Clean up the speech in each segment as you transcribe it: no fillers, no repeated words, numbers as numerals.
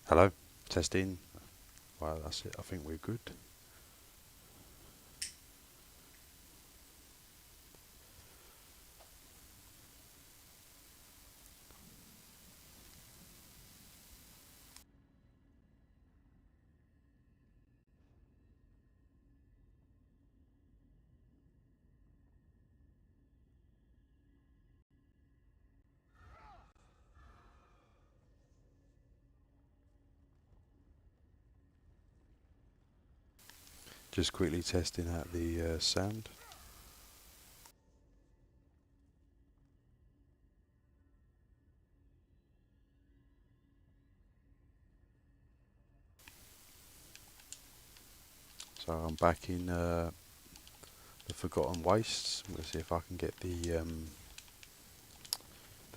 Hello, testing. Well, that's it. I think we're good. Just quickly testing out the sound. So I'm back in the Forgotten Wastes. I'm going to see if I can get the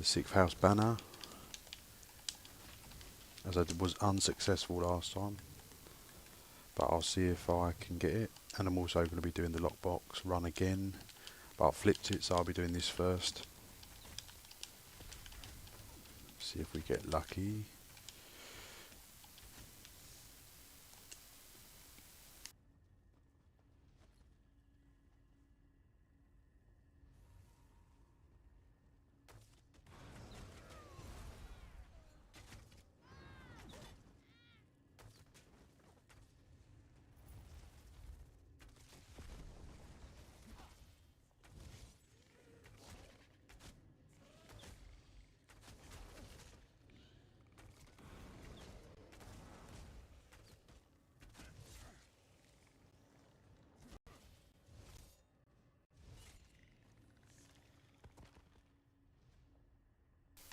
Sixth House banner, as I was unsuccessful last time. But I'll see if I can get it. And I'm also going to be doing the lockbox run again. But I've flipped it, so I'll be doing this first. See if we get lucky.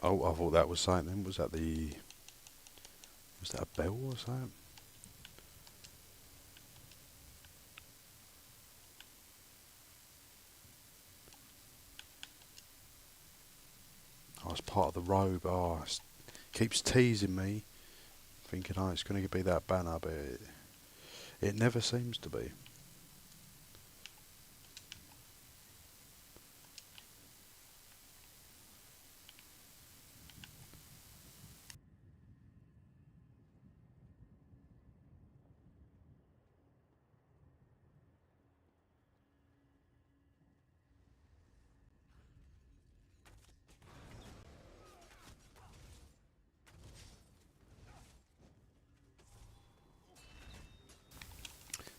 Oh, I thought that was something then. Was that a bell or something? Oh, it's part of the robe. Oh, it keeps teasing me, thinking, oh, it's going to be that banner, but it never seems to be.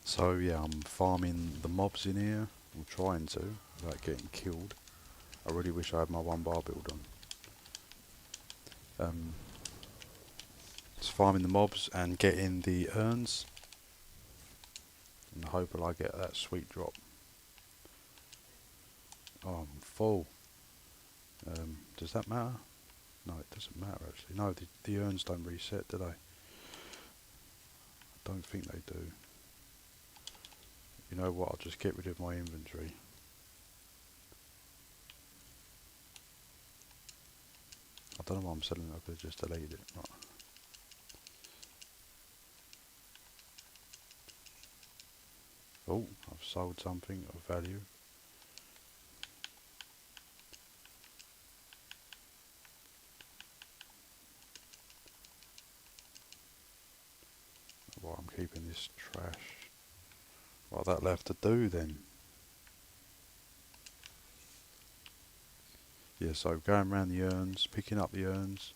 So yeah, I'm farming the mobs in here. I'm trying to, without getting killed. I really wish I had my one bar build on. Just farming the mobs and getting the urns, and hoping I get that sweet drop. Oh, I'm full. Does that matter? No, it doesn't matter actually. No, the urns don't reset, do they? I don't think they do. You know what? I'll just get rid of my inventory. I don't know why I'm selling it. I could have just deleted it. Right. Oh, I've sold something of value. Well, I'm keeping this trash. What that left to do then? Yeah, so going around the urns, picking up the urns,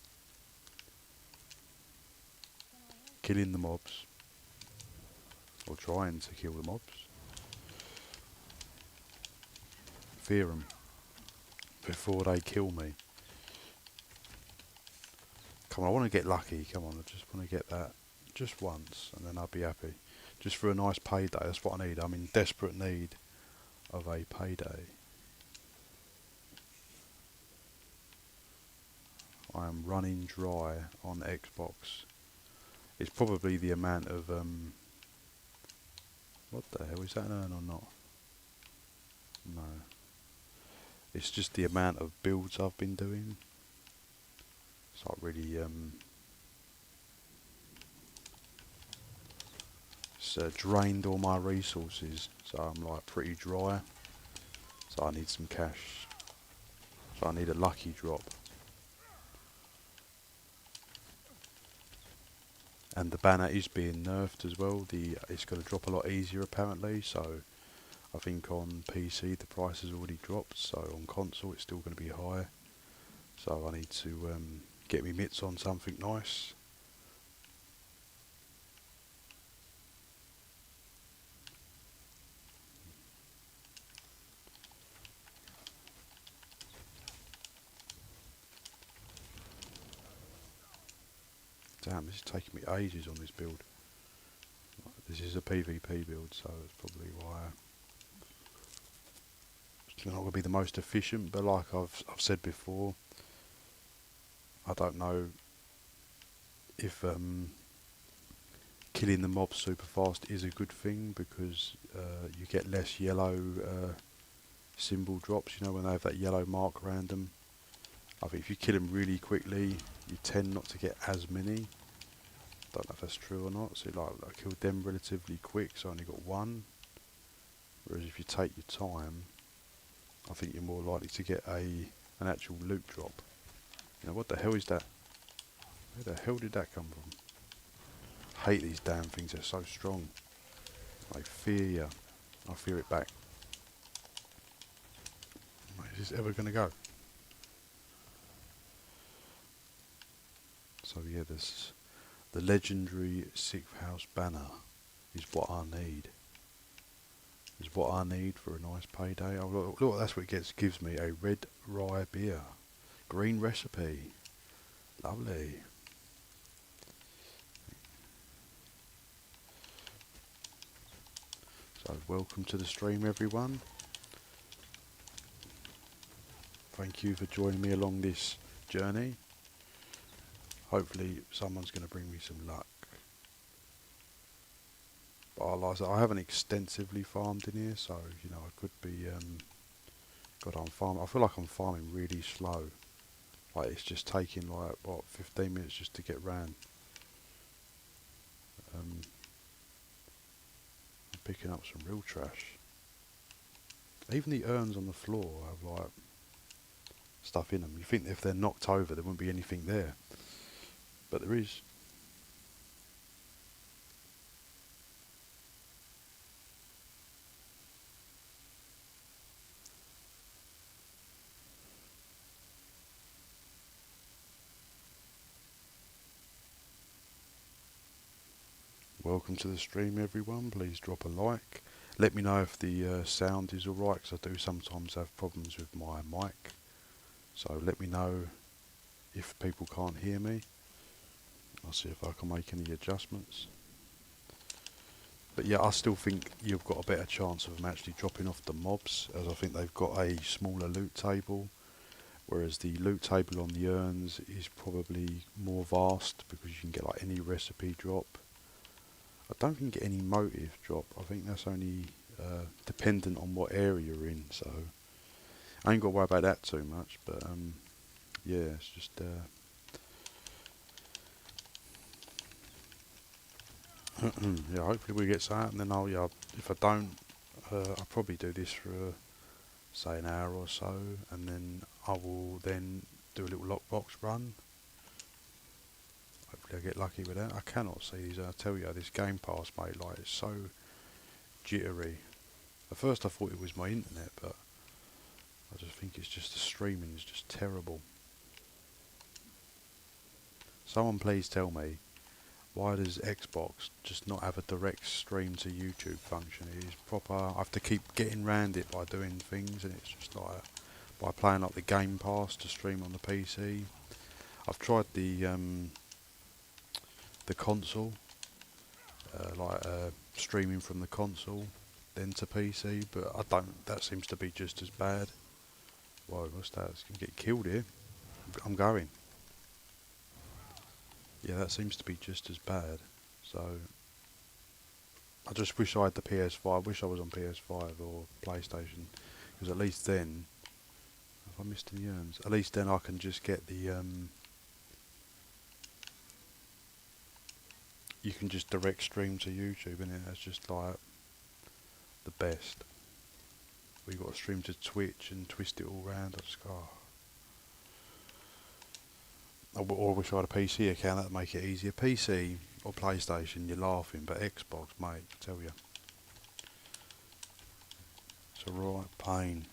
killing the mobs, or trying to kill the mobs. Fear them before they kill me. Come on, I want to get lucky. Come on, I just want to get that just once, and then I'll be happy. Just for a nice payday. That's what I need. I'm in desperate need of a payday. I am running dry on Xbox. It's probably the amount of what the hell, is that an urn or not? No. It's just the amount of builds I've been doing. It's like really it's drained all my resources, so I'm like pretty dry. So I need some cash. So I need a lucky drop. And the banner is being nerfed as well. It's going to drop a lot easier apparently. So I think on PC the price has already dropped. So on console it's still going to be high. So I need to get me mitts on something nice. Damn, this is taking me ages on this build. This is a PvP build, so it's probably why it's not going to be the most efficient. But like I've said before, I don't know if killing the mobs super fast is a good thing, because you get less yellow symbol drops. You know, when they have that yellow mark around them. I think if you kill them really quickly, you tend not to get as many. Don't know if that's true or not. So like I killed them relatively quick, so I only got one. Whereas if you take your time, I think you're more likely to get an actual loot drop. You know, what the hell is that? Where the hell did that come from? I hate these damn things, they're so strong. I fear you. I fear it back. Is this ever going to go? So yeah, this the legendary 6th house banner is what I need. Is what I need for a nice payday. Oh look, that's what it gives me, a red rye beer. Green recipe. Lovely. So welcome to the stream everyone. Thank you for joining me along this journey. Hopefully someone's going to bring me some luck. But I haven't extensively farmed in here, so you know I could be. God, I'm farming. I feel like I'm farming really slow. Like it's just taking like what 15 minutes just to get round. I'm picking up some real trash. Even the urns on the floor have like stuff in them. You think if they're knocked over, there wouldn't be anything there, but there is. Welcome to the stream everyone, please drop a like. Let me know if the sound is alright, because I do sometimes have problems with my mic. So let me know if people can't hear me. I'll see if I can make any adjustments. But yeah, I still think you've got a better chance of them actually dropping off the mobs, as I think they've got a smaller loot table. Whereas the loot table on the urns is probably more vast, because you can get like any recipe drop. I don't think you get any motive drop. I think that's only dependent on what area you're in. So I ain't got to worry about that too much. But yeah, it's just yeah. Hopefully we get some, and then if I don't, I'll probably do this for say an hour or so, and then I will then do a little lockbox run. Hopefully I get lucky with that. I cannot see these. I tell you, this Game Pass, mate, like it's so jittery. At first I thought it was my internet, but I just think it's just the streaming is just terrible. Someone please tell me, why does Xbox just not have a direct stream to YouTube function? It is proper. I have to keep getting round it by doing things, and it's just like by playing like the Game Pass to stream on the PC. I've tried the console, streaming from the console then to PC, but I don't. That seems to be just as bad. Whoa, what's that? It's gonna get killed here. I'm going. Yeah, that seems to be just as bad. So I just wish I had the PS5. I wish I was on PS5 or PlayStation, because at least then, have I missed any urns? At least then I can just get the you can just direct stream to YouTube, and that's just like the best. We got to stream to Twitch and twist it all round. I just go. Or wish I had a PC account, that'd make it easier. PC, or PlayStation, you're laughing, but Xbox, mate, I tell you, it's a right pain.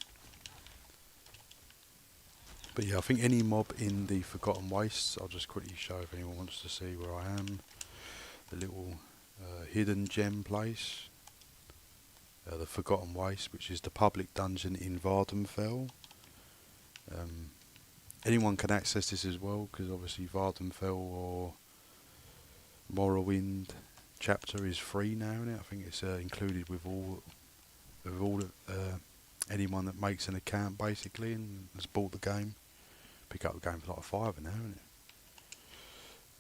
But yeah, I think any mob in the Forgotten Wastes, I'll just quickly show if anyone wants to see where I am. The little hidden gem place, the Forgotten Waste, which is the public dungeon in Vardenfell. Um, Anyone can access this as well, because obviously Vardenfell or Morrowind chapter is free now, isn't it? I think it's included with all anyone that makes an account basically and has bought the game. Pick up the game for like £5 now, isn't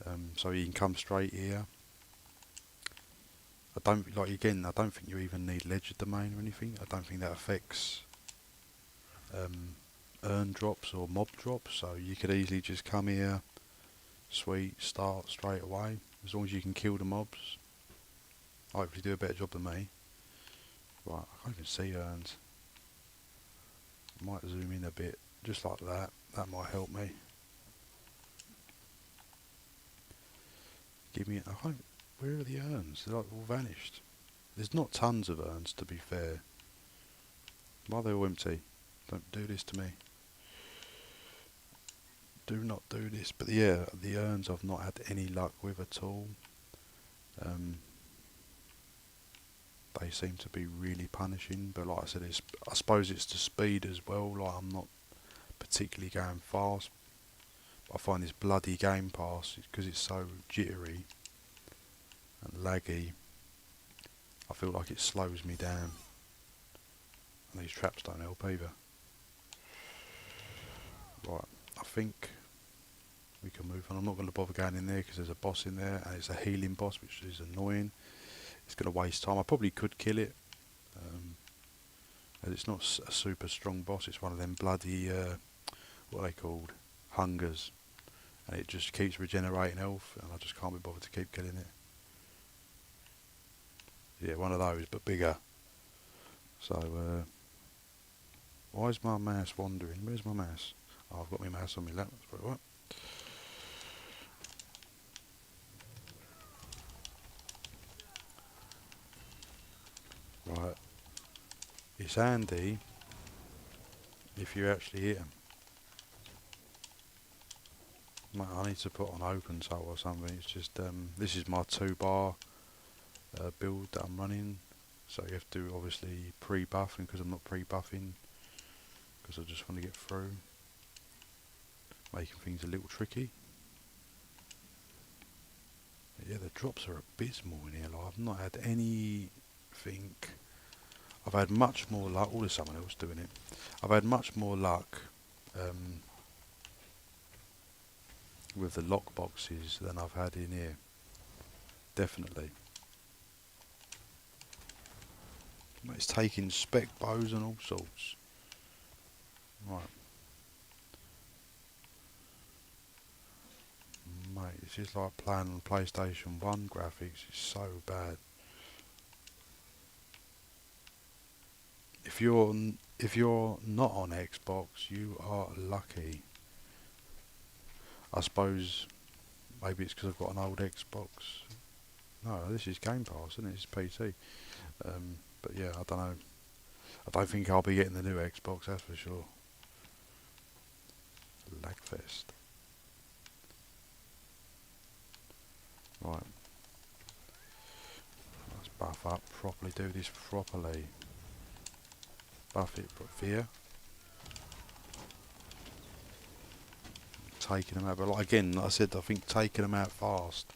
it? So you can come straight here. I don't think you even need ledger domain or anything. I don't think that affects earn drops or mob drops. So you could easily just come here, start straight away. As long as you can kill the mobs. Hopefully do a better job than me. Right, I can't even see earns. Might zoom in a bit, just like that. That might help me. Where are the urns? They're like all vanished. There's not tons of urns, to be fair. Why are they all empty? Don't do this to me. Do not do this. But yeah, the urns I've not had any luck with at all. They seem to be really punishing. But like I said, I suppose it's the speed as well. Like I'm not particularly going fast. I find this bloody Game Pass, because it's so jittery and laggy, I feel like it slows me down. And these traps don't help either. Right, I think we can move on. I'm not going to bother going in there because there's a boss in there and it's a healing boss, which is annoying. It's going to waste time. I probably could kill it. As it's not a super strong boss. It's one of them bloody, what are they called? Hungers. And it just keeps regenerating health and I just can't be bothered to keep killing it. Yeah, one of those, but bigger. So, why is my mouse wandering? Where's my mouse? Oh, I've got my mouse on my lap. That's probably right. Right. It's handy if you actually hit them. I need to put on open soul or something. It's just, this is my 2-bar build that I'm running. So you have to obviously pre-buff, and because I'm not pre-buffing, because I just want to get through, making things a little tricky. But yeah, the drops are abysmal in here. Like, I've not had anything. I've had much more luck. There's someone else doing it. I've had much more luck with the lock boxes than I've had in here. Definitely. It's taking spec bows and all sorts. Right. Mate, it's just like playing on PlayStation 1 graphics. It's so bad. If you're not on Xbox, you are lucky. I suppose maybe it's because I've got an old Xbox. No, this is Game Pass, isn't it? It's PC. But yeah, I don't know. I don't think I'll be getting the new Xbox, that's for sure. Lagfest. Right. Let's buff up properly, do this properly. Buff it, fear. Taking them out, but like I said, I think taking them out fast,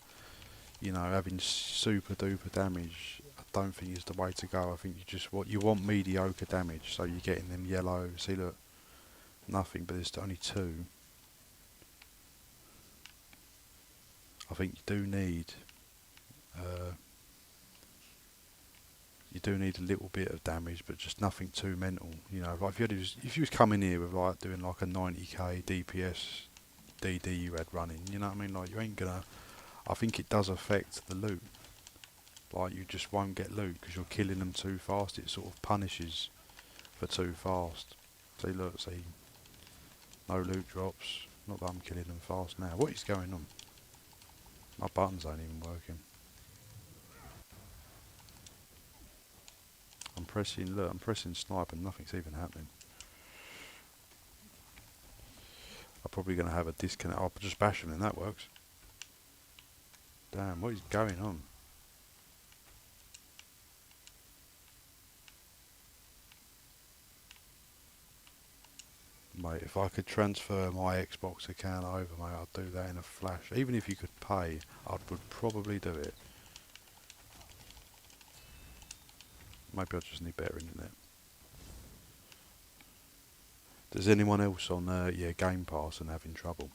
having super duper damage, I don't think is the way to go. I think you want mediocre damage, so you're getting them yellow. See, look, nothing, but there's only 2. I think you do need a little bit of damage, but just nothing too mental. Like if you was coming here with like doing like a 90k DPS DD you had running, you know what I mean? Like you ain't gonna. I think it does affect the loot. Like you just won't get loot because you're killing them too fast. It sort of punishes for too fast. See, no loot drops. Not that I'm killing them fast now. What is going on? My buttons ain't even working. I'm pressing snipe and nothing's even happening. I'm probably going to have a disconnect. I'll just bash him and that works. Damn, what is going on? Mate, if I could transfer my Xbox account over, mate, I'd do that in a flash. Even if you could pay, I would probably do it. Maybe I just need better internet. Does anyone else on Game Pass and having trouble?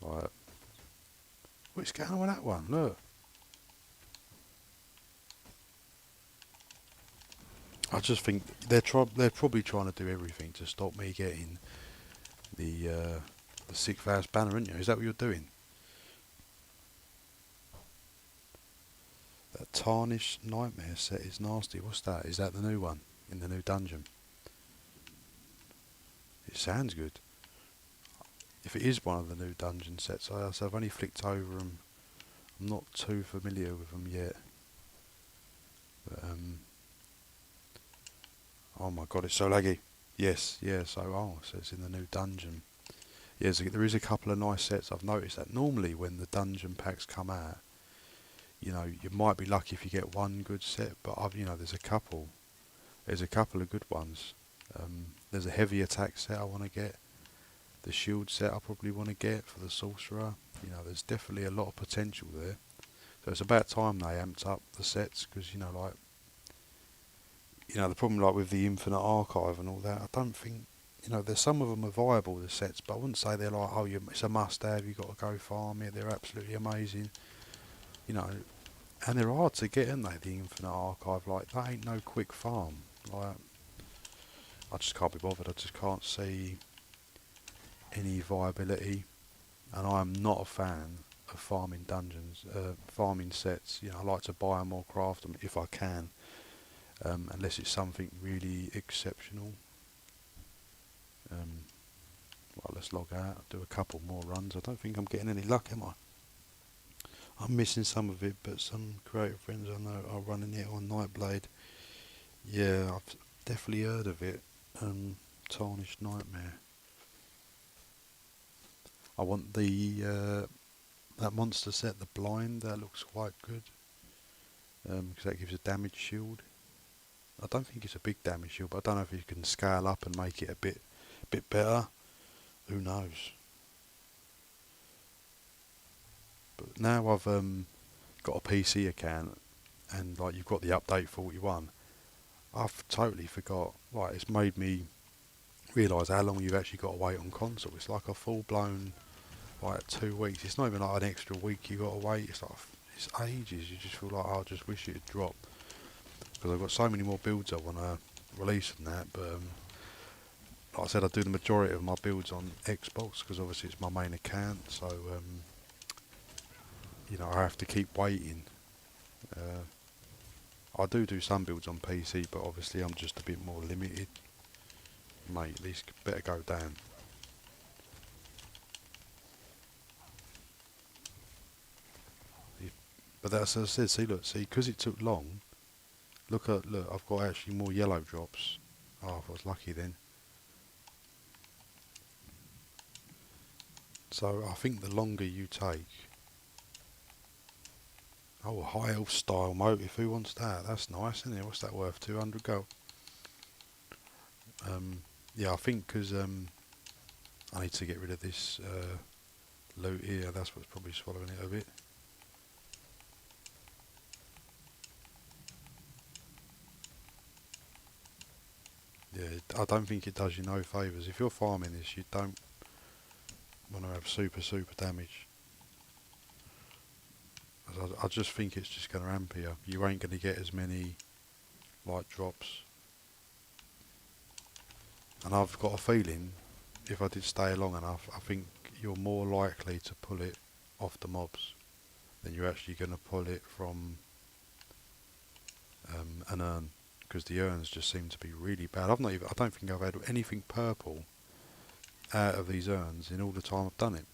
Like, what's going on with that one? Look. I just think they're probably trying to do everything to stop me getting the 6th banner, aren't you? Is that what you're doing? That Tarnished Nightmare set is nasty. What's that? Is that the new one in the new dungeon? It sounds good. If it is one of the new dungeon sets, I've only flicked over them. I'm not too familiar with them yet. But, oh my god, it's so laggy. Yes, yeah, so it's in the new dungeon. Yeah, there is a couple of nice sets. I've noticed that normally when the dungeon packs come out, you know, you might be lucky if you get one good set, but there's a couple. There's a couple of good ones. There's a heavy attack set I want to get. The shield set I probably want to get for the sorcerer. You know, there's definitely a lot of potential there. So it's about time they amped up the sets because the problem like with the Infinite Archive and all that. I don't think there's some of them are viable, the sets, but I wouldn't say they're like it's a must-have. You got to go farm it. They're absolutely amazing. You know, and they're hard to get, aren't they? The Infinite Archive, like that ain't no quick farm. Like I just can't be bothered. I just can't see any viability, and I'm not a fan of farming dungeons, farming sets. You know, I like to buy them or craft them if I can, unless it's something really exceptional. Well, let's log out. Do a couple more runs. I don't think I'm getting any luck, am I? I'm missing some of it, but some creative friends I know are running it on Nightblade. Yeah, I've definitely heard of it. Tarnished Nightmare. I want that monster set, the blind. That looks quite good. Because that gives a damage shield. I don't think it's a big damage shield, but I don't know if you can scale up and make it a bit better. Who knows? But now I've got a PC account, and like you've got the update 41. I've totally forgot. Like it's made me realise how long you've actually got to wait on console. It's like a full blown like 2 weeks. It's not even like an extra week you got to wait. It's ages. You just feel like I just wish it had dropped because I've got so many more builds I want to release than that. But like I said, I do the majority of my builds on Xbox because obviously it's my main account. So I have to keep waiting. I do some builds on PC, but obviously I'm just a bit more limited. Mate, these better go down. But that's as I said, see, because it took long, look, I've got actually more yellow drops. Oh, I was lucky then. So I think the longer you take... Oh, high elf style motive, who wants that? That's nice, isn't it? What's that worth? 200 gold. Yeah, I think because I need to get rid of this loot here, that's what's probably swallowing it a bit. Yeah, I don't think it does you no favours. If you're farming this, you don't want to have super damage. I just think it's just going to amp you. You ain't going to get as many light drops. And I've got a feeling, if I did stay long enough, I think you're more likely to pull it off the mobs than you're actually going to pull it from an urn. Because the urns just seem to be really bad. I don't think I've had anything purple out of these urns in all the time I've done it.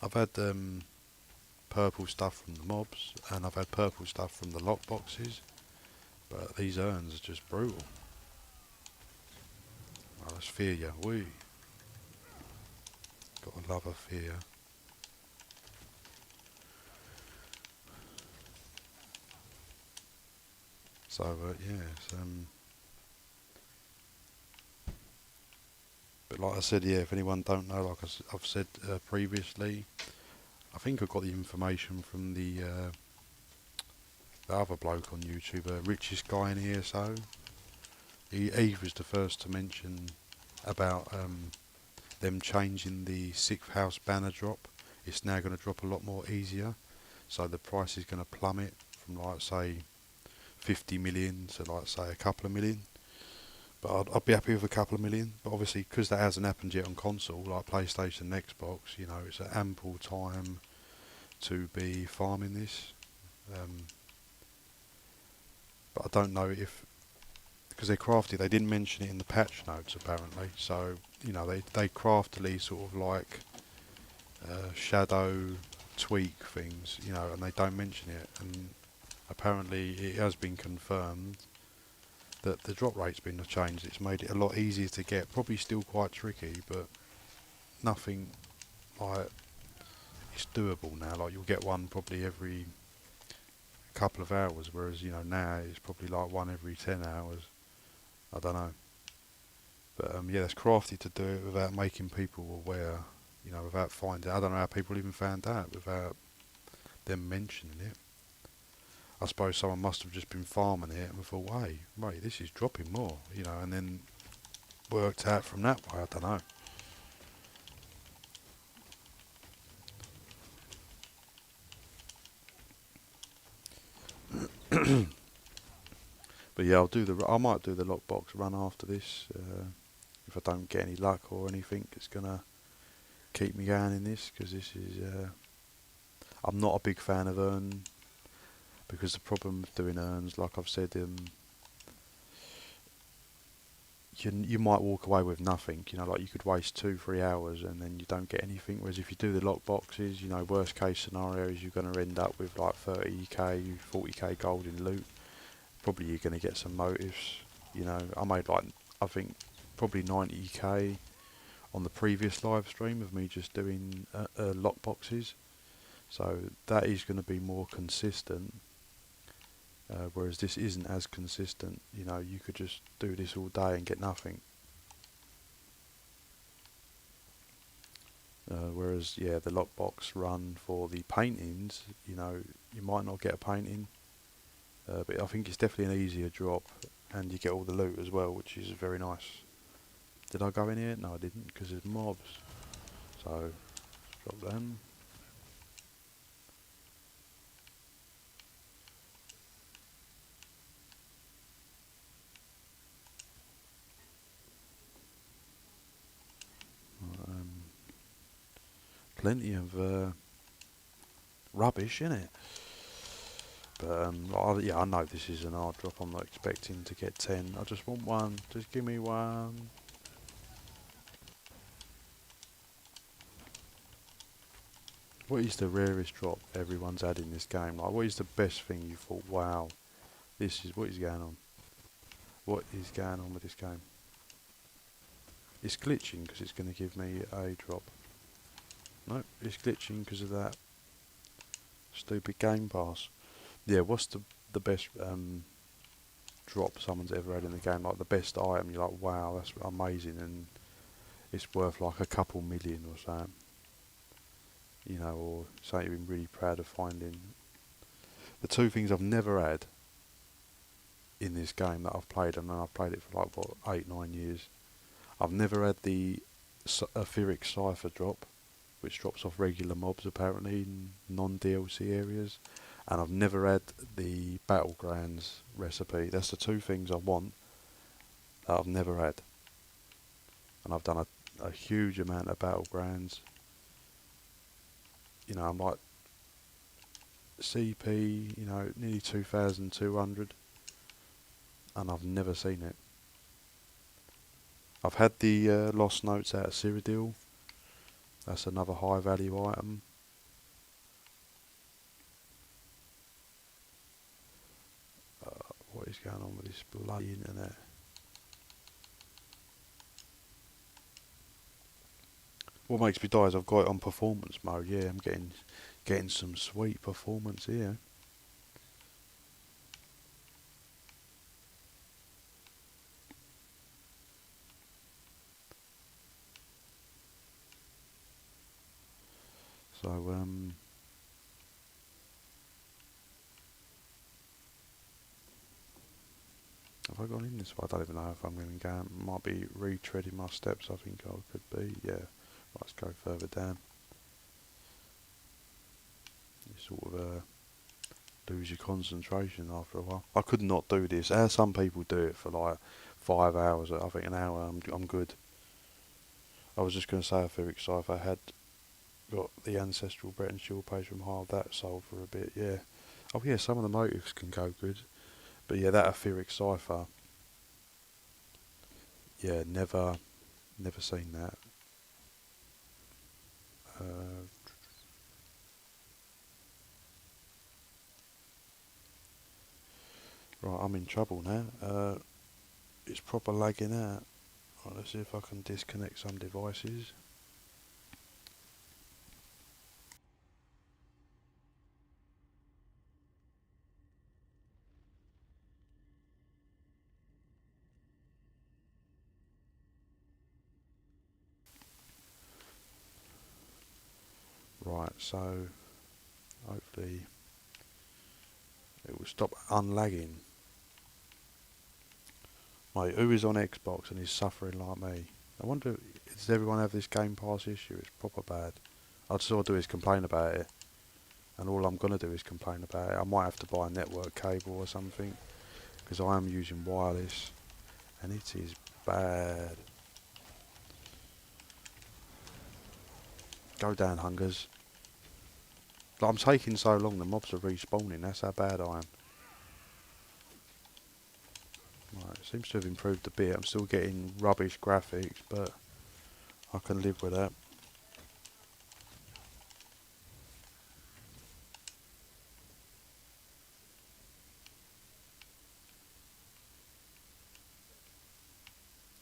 I've had purple stuff from the mobs, and I've had purple stuff from the lockboxes, but these urns are just brutal. Oh, that's fear, yeah. Wee. Gotta love a fear. So, yeah, but like I said, yeah, if anyone don't know, like I've said previously, I think I got the information from the other bloke on YouTube, richest guy in ESO. He was the first to mention about them changing the sixth house banner drop. It's now going to drop a lot more easier, so the price is going to plummet from like say 50 million to like say a couple of million. But I'd be happy with a couple of million. But obviously, because that hasn't happened yet on console, like PlayStation and Xbox, you know, it's an ample time to be farming this. Um, but I don't know if, because they're crafty, they didn't mention it in the patch notes apparently. So, you know, they craftily sort of like shadow tweak things, you know, and they don't mention it. And apparently it has been confirmed that the drop rate's been changed. It's made it a lot easier to get. Probably still quite tricky, but nothing like it's doable now. Like you'll get one probably every couple of hours, whereas you know now it's probably like one every 10 hours. I don't know, but yeah, it's crafty to do it without making people aware. You know, without finding. I don't know how people even found out without them mentioning it. I suppose someone must have just been farming it and thought, wait, this is dropping more, you know, and then worked out from that way. I don't know. But yeah, I might do the lockbox run after this. If I don't get any luck or anything, it's gonna keep me going in this because this is. I'm not a big fan of urn because the problem with doing urns, like I've said, you might walk away with nothing. You know, like you could waste 2 3 hours and then you don't get anything. Whereas if you do the lockboxes, you know, worst case scenario is you're going to end up with like 30k, 40k gold in loot. Probably you're going to get some motives. You know, I made like I think probably 90k on the previous live stream of me just doing lock boxes. So that is going to be more consistent. Whereas this isn't as consistent. You know, you could just do this all day and get nothing. Whereas yeah, the lockbox run for the paintings, you know, you might not get a painting, but I think it's definitely an easier drop, and you get all the loot as well, which is very nice. Did I go in here? No, I didn't, because there's mobs. So drop them. Um, Plenty of rubbish in it. But yeah, I know this is an hard drop. I'm not expecting to get 10. I just want one. Just give me one. What is the rarest drop everyone's had in this game? Like, what is the best thing you thought, wow, this is what is going on? What is going on with this game? It's glitching because it's going to give me a drop. Nope, it's glitching because of that stupid game pass. Yeah, what's the best drop someone's ever had in the game? Like the best item, you're like, wow, that's amazing, and it's worth like a couple million or something. You know, or something you've been really proud of finding. The two things I've never had in this game that I've played, and I've played it for like what 8 9 years. I've never had the Etheric Cipher drop, which drops off regular mobs apparently in non-DLC areas, and I've never had the Battlegrounds recipe. That's the two things I want that I've never had, and I've done a huge amount of Battlegrounds. You know, I'm like CP, you know, nearly 2,200, and I've never seen it. I've had the Lost Notes out of Cyrodiil, That's another high value item. What is going on with this bloody internet? What makes me die is I've got it on performance mode. Yeah, I'm getting some sweet performance here. So have I gone in this way? I don't even know if I'm going to go. Might be retreading my steps. I think I could be. Yeah. Let's go further down. You sort of lose your concentration after a while. I could not do this. How some people do it for like 5 hours. I think an hour. I'm good. I was just going to say if Eric Cypher had got the ancestral Brett and Shield page from Hive, that sold for a bit. Yeah. Oh yeah, some of the motives can go good. But yeah, that etheric cipher, yeah, never seen that. Uh, right, I'm in trouble now. It's proper lagging out. Right, let's see if I can disconnect some devices. Right, so hopefully it will stop unlagging. Mate, who is on Xbox and is suffering like me? I wonder, does everyone have this Game Pass issue? It's proper bad. I'd sort of do is complain about it, and all I'm gonna do is complain about it. I might have to buy a network cable or something, because I am using wireless, and it is bad. Go down, Hungers. Like, I'm taking so long, the mobs are respawning, that's how bad I am. Right, it seems to have improved a bit. I'm still getting rubbish graphics, but I can live with that.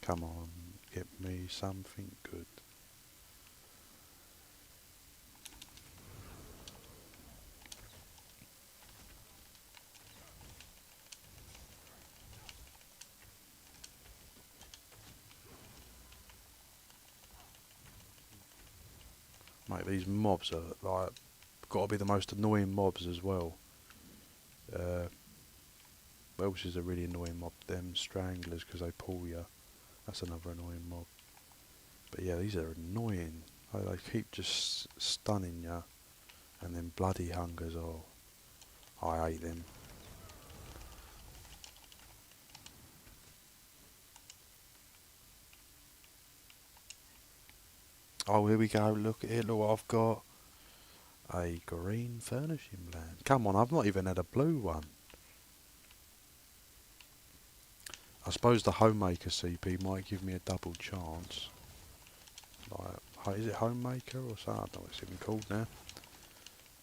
Come on, get me something good. Mate, these mobs are like, got to be the most annoying mobs as well. Welsh is a really annoying mob. Them stranglers, because they pull you. That's another annoying mob. But yeah, these are annoying. They keep just stunning you. And then bloody Hungers, oh, I hate them. Oh, here we go. Look at it. Look what I've got. A green furnishing bland. Come on, I've not even had a blue one. I suppose the Homemaker CP might give me a double chance. Like, is it Homemaker or something? I don't know what it's even called now.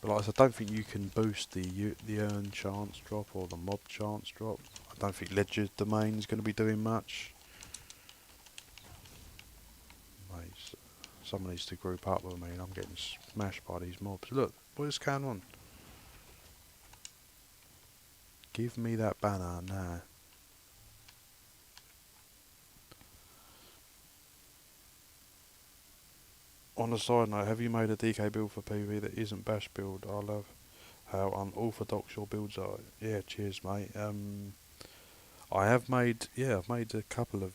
But like I said, I don't think you can boost the earn chance drop or the mob chance drop. I don't think Ledger Domain is going to be doing much. Mate, someone needs to group up with me, and I'm getting smashed by these mobs. Look, what is going on? Give me that banner now. On a side note, have you made a DK build for PV that isn't bash build? I love how unorthodox your builds are. Yeah, cheers, mate. I have made, yeah, I've made a couple of,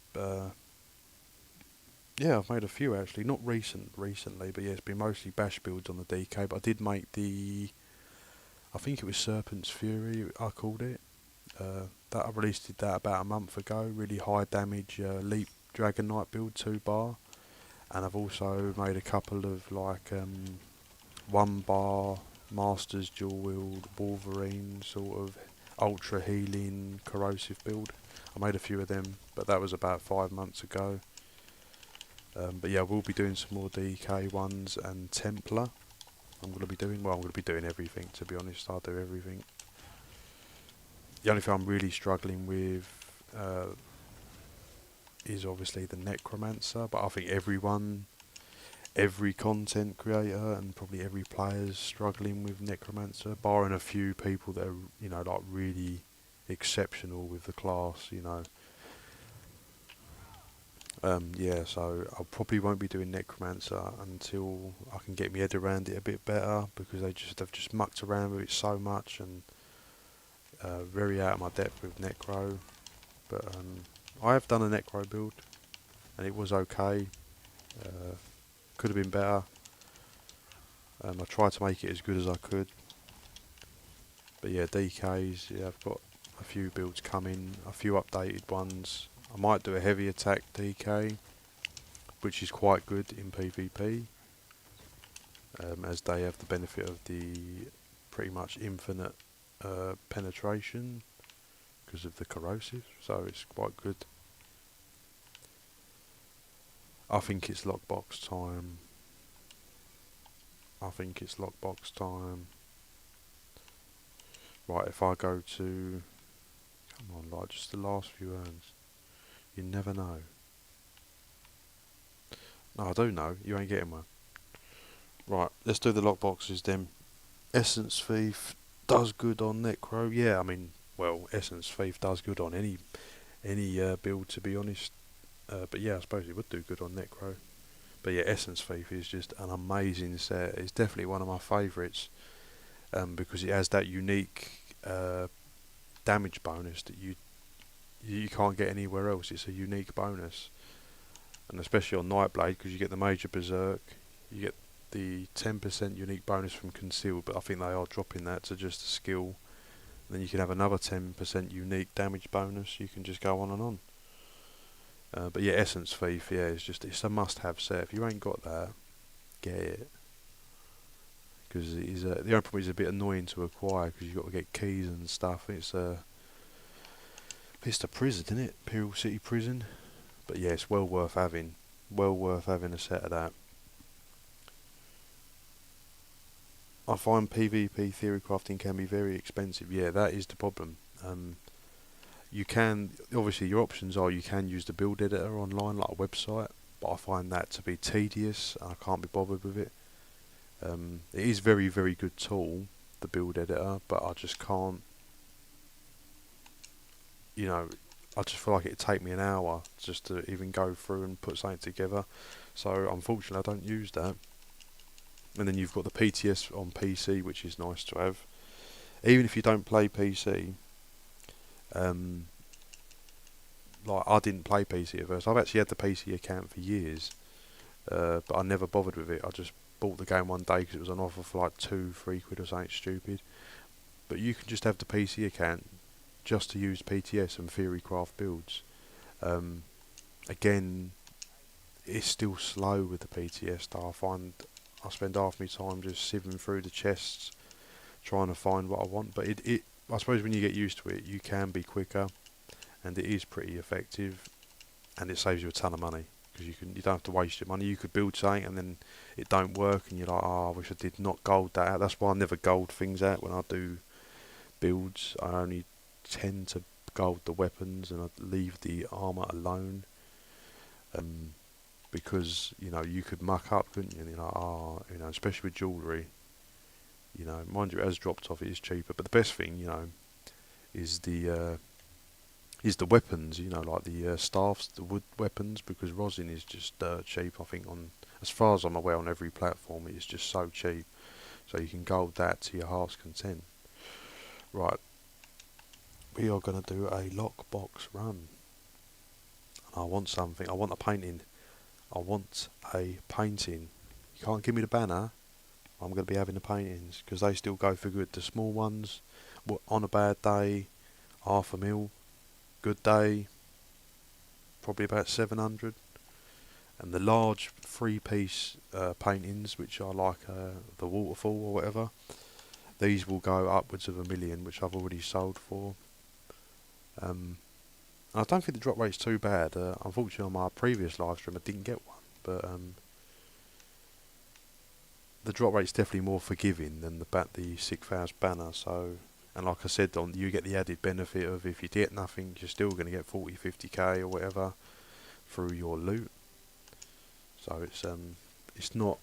yeah, I've made a few actually. Not recently, but yeah, it's been mostly bash builds on the DK. But I did make I think it was Serpent's Fury, I called it. That I released that about a month ago. Really high damage Leap Dragon Knight build 2 bar. And I've also made a couple of like 1 bar Masters dual wield Wolverine sort of ultra healing corrosive build. I made a few of them, but that was about 5 months ago. But yeah, we'll be doing some more DK ones and Templar. I'm going to be doing, well, I'm going to be doing everything, to be honest. I'll do everything. The only thing I'm really struggling with is obviously the Necromancer, but I think every content creator and probably every player's struggling with Necromancer, barring a few people that are, like really exceptional with the class, Yeah, so I probably won't be doing Necromancer until I can get my head around it a bit better, because they've just mucked around with it so much, and very out of my depth with Necro. But I have done a Necro build, and it was okay. Could have been better. I tried to make it as good as I could. But yeah, DKs, yeah, I've got a few builds coming, a few updated ones. I might do a heavy attack DK, which is quite good in PvP, as they have the benefit of the pretty much infinite penetration because of the corrosive, so it's quite good. I think it's lockbox time. Right, if I go to, come on, like just the last few urns, you never know. No, I do know, you ain't getting one. Right, let's do the lockboxes then. Essence Thief does good on Necro. Yeah, I mean, well, Essence Thief does good on any build, to be honest. But yeah, I suppose it would do good on Necro. But yeah, Essence Thief is just an amazing set. It's definitely one of my favourites, because it has that unique damage bonus that you can't get anywhere else. It's a unique bonus, and especially on Nightblade, because you get the Major Berserk, you get the 10% unique bonus from Concealed, but I think they are dropping that to just a skill. Then you can have another 10% unique damage bonus. You can just go on and on. But yeah, Essence Thief, yeah, it's a must-have set. If you ain't got that, get it, because the only problem is a bit annoying to acquire, because you've got to get keys and stuff. It's the prison, isn't it? Imperial City Prison. But yeah, it's well worth having. Well worth having a set of that. I find PvP theory crafting can be very expensive. Yeah, that is the problem. You can, obviously your options are, you can use the build editor online like a website, but I find that to be tedious and I can't be bothered with it. It is very, very good tool, the build editor, but I just can't, I just feel like it'd take me an hour just to even go through and put something together. So unfortunately I don't use that. And then you've got the PTS on PC, which is nice to have. Even if you don't play PC, like I didn't play PC at first. I've actually had the PC account for years, but I never bothered with it. I just bought the game one day because it was on offer for like 2-3 quid or something stupid. But you can just have the PC account just to use PTS and Theorycraft builds. Again, it's still slow with the PTS stuff. I find I spend half my time just sieving through the chests trying to find what I want. But I suppose when you get used to it, you can be quicker, and it is pretty effective, and it saves you a ton of money, because you don't have to waste your money. You could build something and then it don't work, and you're like, oh, I wish I did not gold that out. That's why I never gold things out when I do builds. I only tend to gold the weapons and I leave the armor alone. Because you could muck up, couldn't you? And you're like, especially with jewellery. Mind you, it has dropped off. It is cheaper, but the best thing, is the weapons. Like the staffs, the wood weapons, because rosin is just dirt cheap. I think as far as I'm aware, on every platform, it is just so cheap. So you can gold that to your heart's content. Right, we are gonna do a lockbox run. I want something. I want a painting. I want a painting. You can't give me the banner. I'm going to be having the paintings, because they still go for good. The small ones, on a bad day, £500,000. Good day, probably about 700. And the large 3-piece paintings, which are like the waterfall or whatever, these will go upwards of £1 million, which I've already sold for. I don't think the drop rate's too bad. Unfortunately, on my previous live stream, I didn't get one. but the drop rate's definitely more forgiving than the Sick House banner. So, and like I said, you get the added benefit of if you get nothing, you're still going to get 40, 50k or whatever through your loot. So it's not,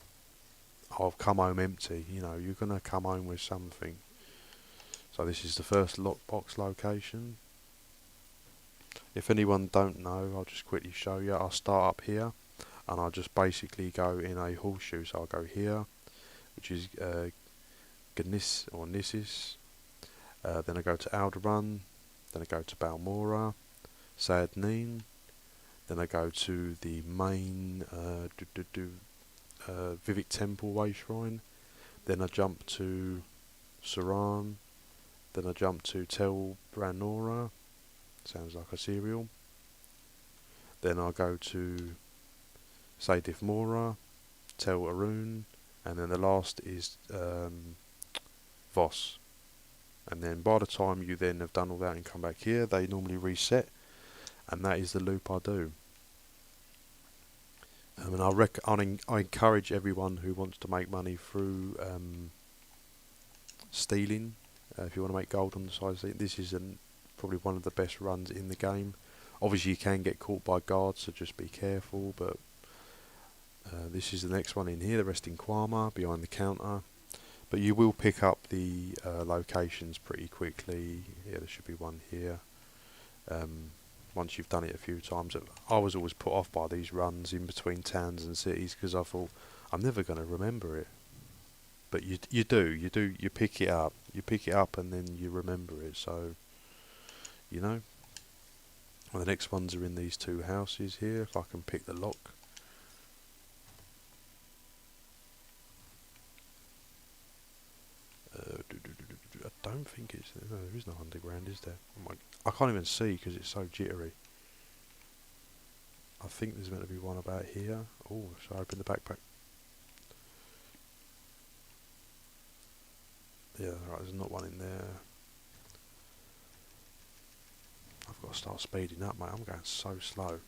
oh, I've come home empty. You know, you're going to come home with something. So this is the first lockbox location. If anyone don't know, I'll just quickly show you. I'll start up here, and I'll just basically go in a horseshoe. So I'll go here, which is Gnis or Nissis. Then I go to Alderaan. Then I go to Balmora, Sadneen. Then I go to the main Vivec Temple Way Shrine. Then I jump to Suran. Then I jump to Tel Branora. Sounds like a cereal. Then I go to Sadith Mora, Tel Aroon, and then the last is Voss. And then by the time you then have done all that and come back here, they normally reset, and that is the loop I do. And I encourage everyone who wants to make money through stealing. If you want to make gold on the side, this is probably one of the best runs in the game. Obviously you can get caught by guards, so just be careful, but this is the next one in here, the Resting Kwama, behind the counter. But you will pick up the locations pretty quickly. Yeah, there should be one here. Once you've done it a few times. I was always put off by these runs in between towns and cities because I thought, I'm never going to remember it. But you pick it up and then you remember it, so, you know. Well, the next ones are in these two houses here, if I can pick the lock. I don't think no, there is no underground, is there? I can't even see because it's so jittery. I think there's meant to be one about here. Oh, should I open the backpack? Yeah, right, there's not one in there. I've got to start speeding up, mate. I'm going so slow.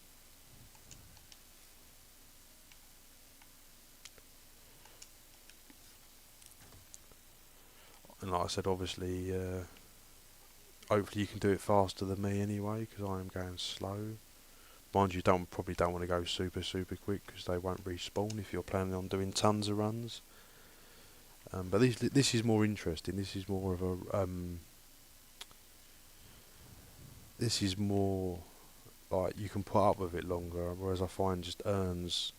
And like I said, obviously, hopefully you can do it faster than me anyway, because I am going slow. Mind you, probably don't want to go super quick, because they won't respawn if you're planning on doing tons of runs. But this is more interesting. This is more of a this is more like you can put up with it longer. Whereas I find just urns,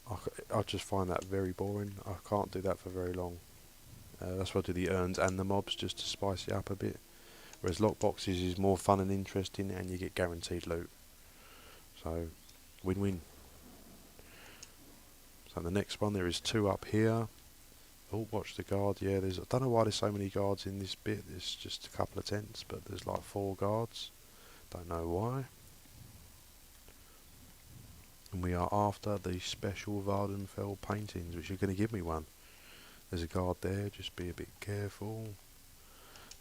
I just find that very boring. I can't do that for very long. That's why I do the urns and the mobs, just to spice it up a bit. Whereas lockboxes is more fun and interesting, and you get guaranteed loot. So, win-win. So the next one, there is two up here. Oh, watch the guard. Yeah, I don't know why there's so many guards in this bit. There's just a couple of tents, but there's like 4 guards. Don't know why. And we are after the special Vardenfell paintings, which are going to give me one. There's a guard there, just be a bit careful.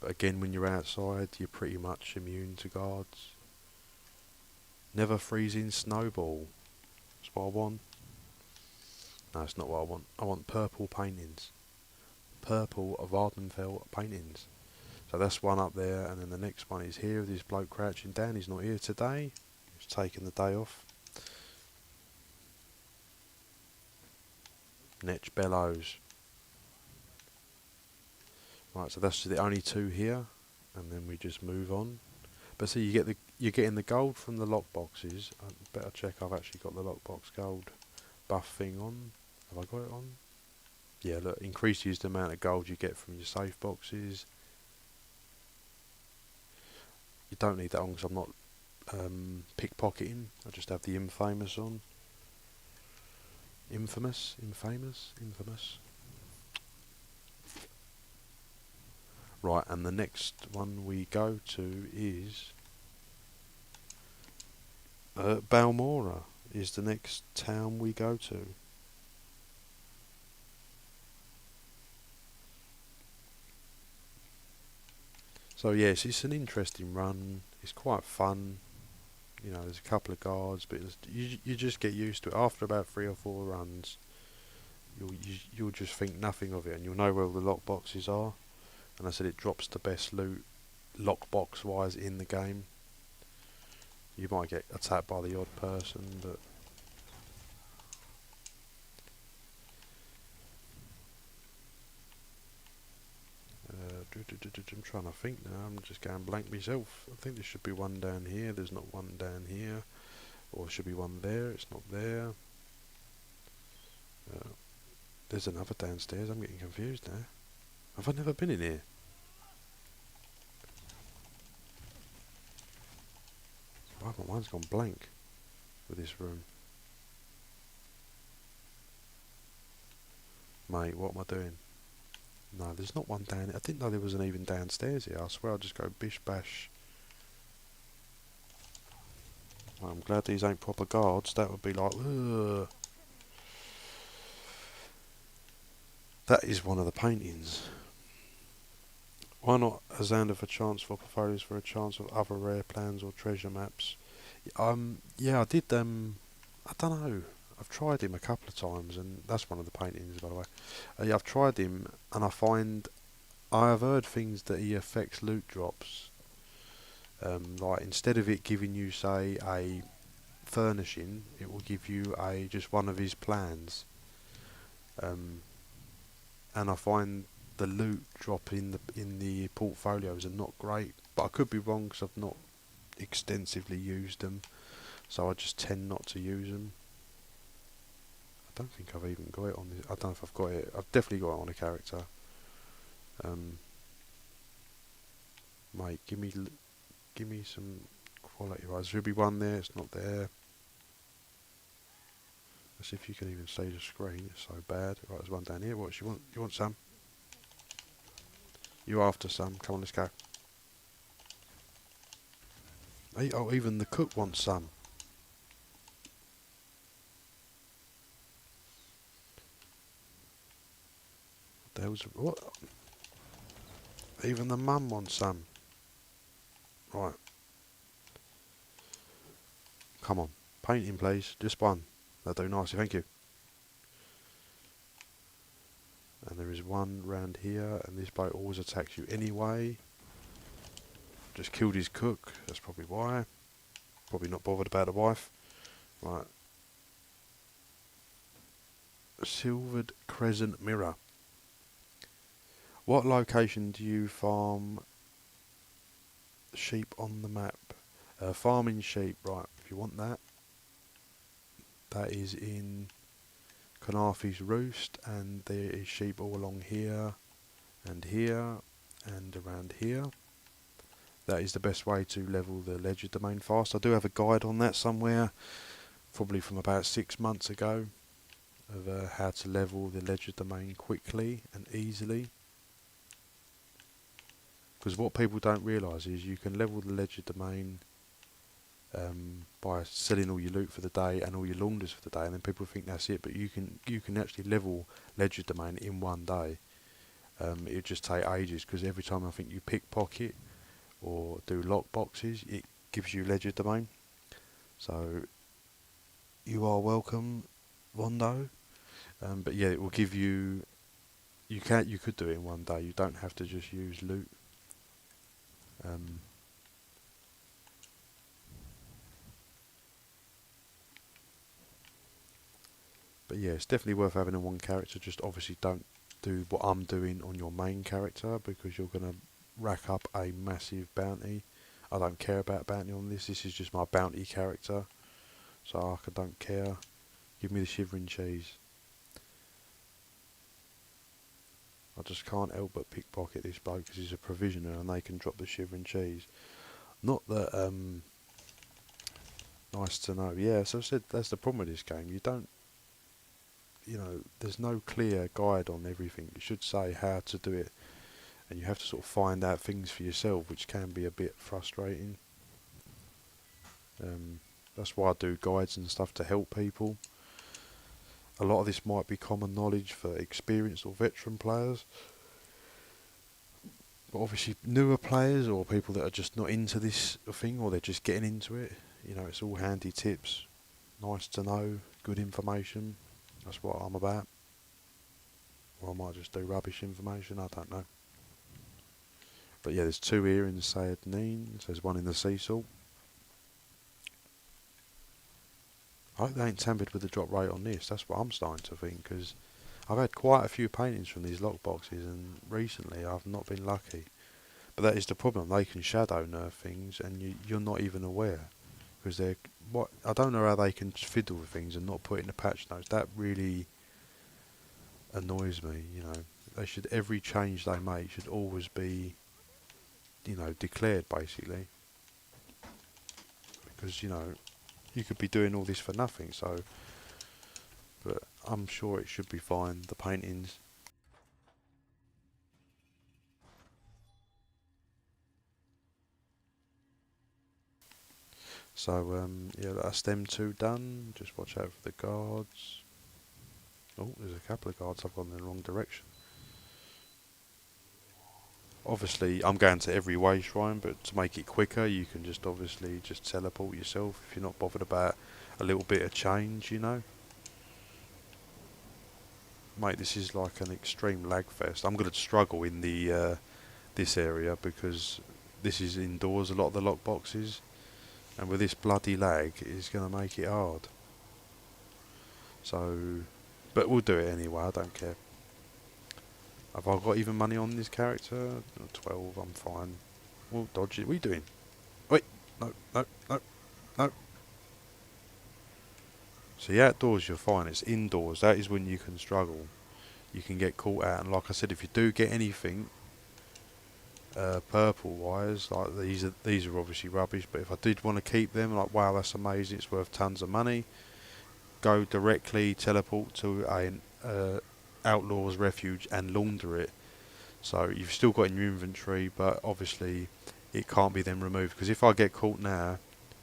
But again, when you're outside, you're pretty much immune to guards. Never freezing snowball. That's what I want. No, it's not what I want. I want purple paintings. Purple Vardenfell paintings. So that's one up there, and then the next one is here. This bloke crouching down. He's not here today. He's taking the day off. Netch Bellows. Right, so that's the only 2 here, and then we just move on. But see, you're getting the gold from the lockboxes. I better check I've actually got the lockbox gold buff thing on. Have I got it on? Yeah, look, increases the amount of gold you get from your safe boxes. You don't need that on because I'm not pickpocketing. I just have the infamous on. Infamous. Right, and the next one we go to is Balmora is the next town we go to. So yes, it's an interesting run. It's quite fun. You know, there's a couple of guards, but you just get used to it. After about 3 or 4 runs, you'll just think nothing of it, and you'll know where all the lockboxes are. And I said it drops the best loot lockbox wise in the game. You might get attacked by the odd person, but I'm trying to think now. I'm just going blank myself. I think there should be one down here. There's not one down here, or there should be one there. It's not there. There's another downstairs. I'm getting confused now. Have I never been in here? Why my mind's gone blank with this room? Mate, what am I doing? No, there's not one down here. I didn't know there was an even downstairs here. I swear I'll just go bish bash. Well, I'm glad these ain't proper guards. That would be like, ugh. That is one of the paintings. Why not a Xander for chance for portfolios for a chance of other rare plans or treasure maps? Yeah, I did. I don't know. I've tried him a couple of times, and that's one of the paintings, by the way. Yeah, I've tried him, and I have heard things that he affects loot drops. Like instead of it giving you, say, a furnishing, it will give you a just one of his plans. Um, and I find the loot drop in the portfolios are not great, but I could be wrong because I've not extensively used them, so I just tend not to use them. I don't think I've even got it on this. I don't know if I've got it. I've definitely got it on a character. Mate, give me some quality. Right, there should be one there. It's not there. Let's see if you can even see the screen. It's so bad. Right, there's one down here. What you want? You want some? You after some? Come on, let's go. Hey, oh, even the cook wants some. There was what? Even the mum wants some. Right. Come on. Painting, please. Just one. That'll do nicely. Thank you. And there is one round here, and this bloke always attacks you anyway. Just killed his cook. That's probably why. Probably not bothered about the wife. Right. Silvered Crescent Mirror. What location do you farm sheep on the map? Farming sheep, right, if you want that. That is in Kanafi's Roost, and there is sheep all along here, and around here. That is the best way to level the ledger domain fast. I do have a guide on that somewhere, probably from about 6 months ago, of how to level the ledger domain quickly and easily. Because what people don't realise is you can level the ledger domain by selling all your loot for the day and all your launders for the day, and then people think that's it. But you can actually level ledger domain in one day. It would just take ages, because every time I think you pickpocket or do lock boxes, it gives you ledger domain. So you are welcome, Rondo. But yeah, it will give you. You could do it in one day. You don't have to just use loot. But yeah, it's definitely worth having in one character. Just obviously don't do what I'm doing on your main character, because you're going to rack up a massive bounty. I don't care about bounty on this. This is just my bounty character, so I don't care. Give me the shivering cheese. I just can't help but pickpocket this bloke because he's a provisioner and they can drop the shivering cheese. Not that, nice to know. Yeah, so I said that's the problem with this game. You don't, there's no clear guide on everything. It should say how to do it, and you have to sort of find out things for yourself, which can be a bit frustrating. That's why I do guides and stuff, to help people. A lot of this might be common knowledge for experienced or veteran players, but obviously newer players or people that are just not into this thing, or they're just getting into it, you know, it's all handy tips, nice to know, good information. That's what I'm about. Or I might just do rubbish information, I don't know. But yeah, there's two here in the Sayed Neen. There's one in the sea salt. I hope they ain't tampered with the drop rate on this. That's what I'm starting to think, because I've had quite a few paintings from these lockboxes, and recently I've not been lucky. But that is the problem. They can shadow nerf things, and you're not even aware, because they're what I don't know how they can fiddle with things and not put it in the patch notes. That really annoys me. You know, they should every change they make should always be, you know, declared basically, because you know you could be doing all this for nothing. So, but I'm sure it should be fine. The paintings. So yeah, that's them two done. Just watch out for the guards. Oh, there's a couple of guards I've gone in the wrong direction. Obviously, I'm going to every way shrine, but to make it quicker, you can just obviously just teleport yourself if you're not bothered about a little bit of change, you know. Mate, this is like an extreme lag fest. I'm going to struggle in the this area because this is indoors, a lot of the lock boxes, and with this bloody lag, it's going to make it hard. So, but we'll do it anyway, I don't care. Have I got even money on this character? 12, I'm fine. We'll dodge it. What are you doing? Wait, no, no, no, no. See, outdoors you're fine. It's indoors. That is when you can struggle. You can get caught out. And like I said, if you do get anything, purple wise, like these are obviously rubbish. But if I did want to keep them, like wow, that's amazing. It's worth tons of money. Go directly teleport to a outlaws refuge and launder it. So you've still got in your inventory, but obviously it can't be then removed. Because if I get caught now,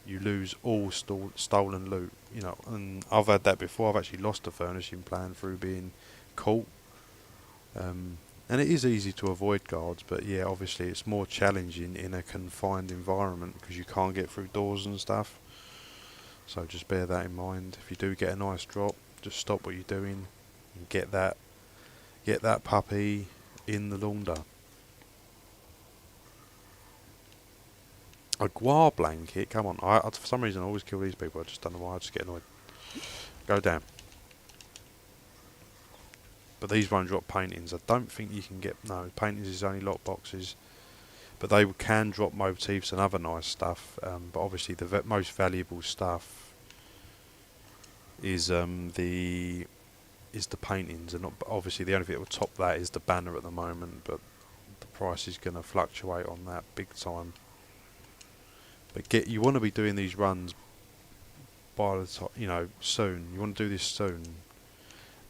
you lose all stolen loot. You know, and I've had that before. I've actually lost a furnishing plan through being caught. And it is easy to avoid guards, but yeah, obviously it's more challenging in a confined environment because you can't get through doors and stuff. So just bear that in mind. If you do get a nice drop, just stop what you're doing and get that puppy in the launder. A guar blanket, come on. For some reason I always kill these people. I just don't know why. I just get annoyed. Go down. But these won't drop paintings. I don't think you can get... No, paintings is only lock boxes. But they can drop motifs and other nice stuff. But obviously the most valuable stuff is the paintings. And not, obviously the only thing that will top that is the banner at the moment. But the price is going to fluctuate on that big time. But you want to be doing these runs by the time, you know, soon. You want to do this soon.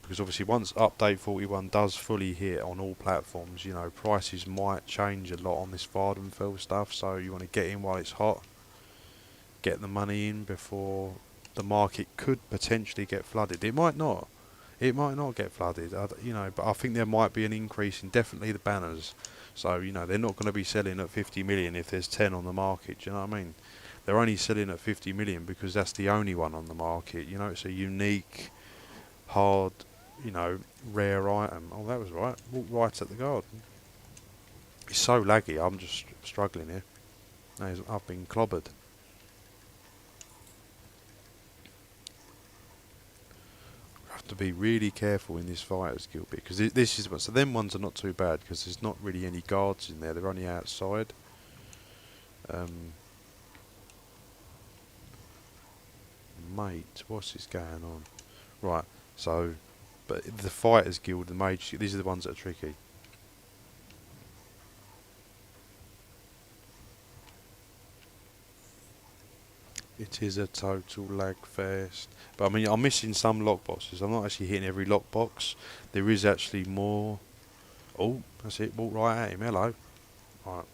Because obviously once update 41 does fully hit on all platforms, you know, prices might change a lot on this Vardenfell stuff, so you want to get in while it's hot, get the money in before the market could potentially get flooded. It might not get flooded, you know, but I think there might be an increase in definitely the banners. So, you know, they're not going to be selling at 50 million if there's 10 on the market, do you know what I mean? They're only selling at 50 million because that's the only one on the market, you know, it's a unique, hard, you know, rare item. Oh, that was right. Walk right at the guard. It's so laggy, I'm just struggling here. I've been clobbered. I have to be really careful in this Fighters Guild bit, because this is... So them ones are not too bad, because there's not really any guards in there, they're only outside. Mate, what's this going on? Right, so... But the Fighters Guild, the Mage... These are the ones that are tricky. It is a total lag fest. But I mean, I'm missing some lockboxes. I'm not actually hitting every lockbox. There is actually more. Oh, that's it. Walk right at him. Hello. Right.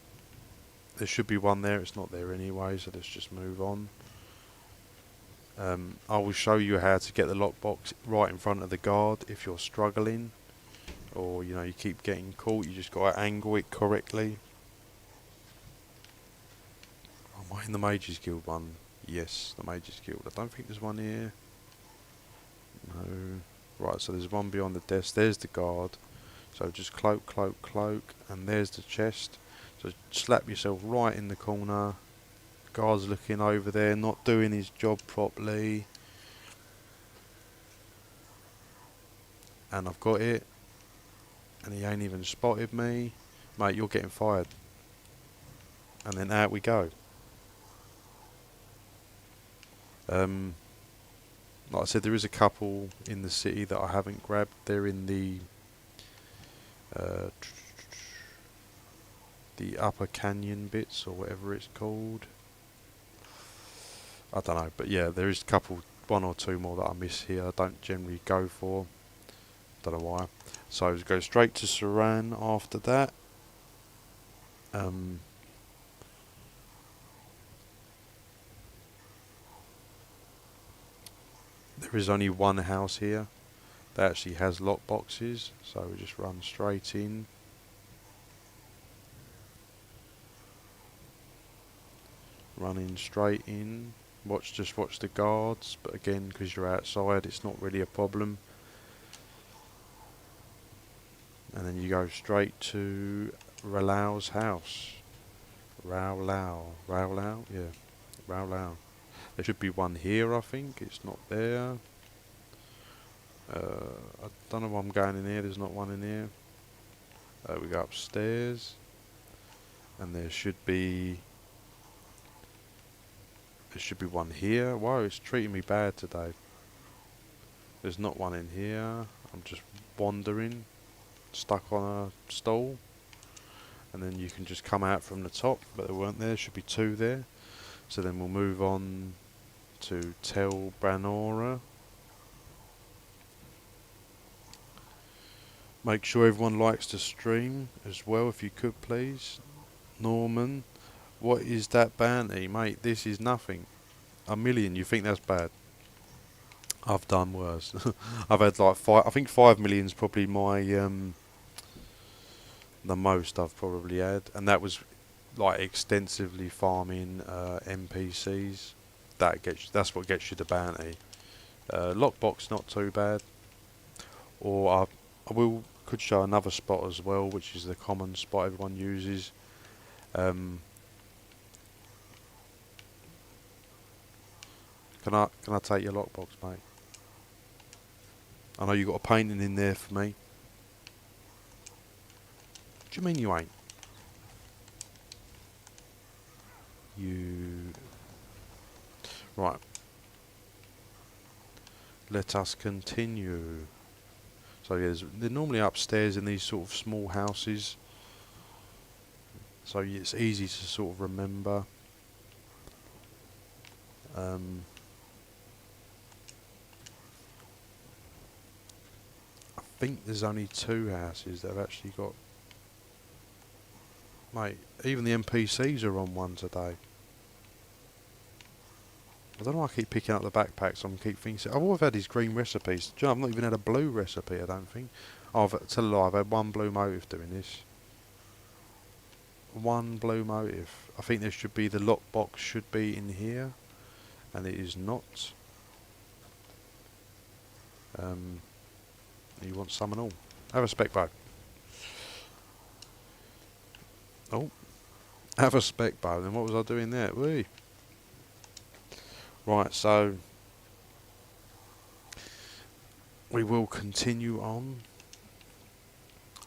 There should be one there. It's not there anyway, so let's just move on. I will show you how to get the lockbox right in front of the guard if you're struggling. Or, you know, you keep getting caught. You just got to angle it correctly. Am I in the Mages Guild one? Yes, the Mage's Guild. I don't think there's one here. No. Right, so there's one behind the desk. There's the guard. So just cloak, cloak, cloak, and there's the chest. So slap yourself right in the corner. Guard's looking over there, not doing his job properly. And I've got it. And he ain't even spotted me. Mate, you're getting fired. And then out we go. Like I said, there is a couple in the city that I haven't grabbed. They're in uh, the upper canyon bits or whatever it's called. I don't know, but yeah, there is a couple, one or two more that I miss here. I don't generally go for. Don't know why. So go straight to Saran after that. There is only one house here that actually has lock boxes, so we just run straight in. Running straight in. Just watch the guards, but again, because you're outside, it's not really a problem. And then you go straight to Ralau's house. Raulau, yeah, Raulau. There should be one here, I think. It's not there. I don't know why I'm going in here. There's not one in here. We go upstairs, and there should be one here. Whoa, it's treating me bad today. There's not one in here. I'm just wandering, stuck on a stall, and then you can just come out from the top, but there weren't there. There should be two there. So then we'll move on to Tel Branora. Make sure everyone likes to stream as well, if you could please. Norman, what is that bounty? Mate, this is nothing. 1 million, you think that's bad? I've done worse. I've had like I think 5 million's probably my, the most I've probably had. And that was like extensively farming NPCs. That's what gets you the bounty. Lockbox not too bad. Or could show another spot as well, which is the common spot everyone uses. Can I take your lockbox, mate? I know you got a painting in there for me. What do you mean you ain't? Right. Let us continue. So yeah, they're normally upstairs in these sort of small houses. So it's easy to sort of remember. I think there's only 2 houses that have actually got... Mate, even the NPCs are on one today. I don't know why I keep picking up the backpacks. I keep thinking... I've always had these green recipes. Do you know, I've not even had a blue recipe, I don't think. Tell a lie, I've had 1 blue motive doing this. 1 blue motive. I think there should be... The lockbox should be in here. And it is not. You want some and all. Have a spec bow. Oh. Have a spec bow. Then what was I doing there? Whee. Right, so we will continue on.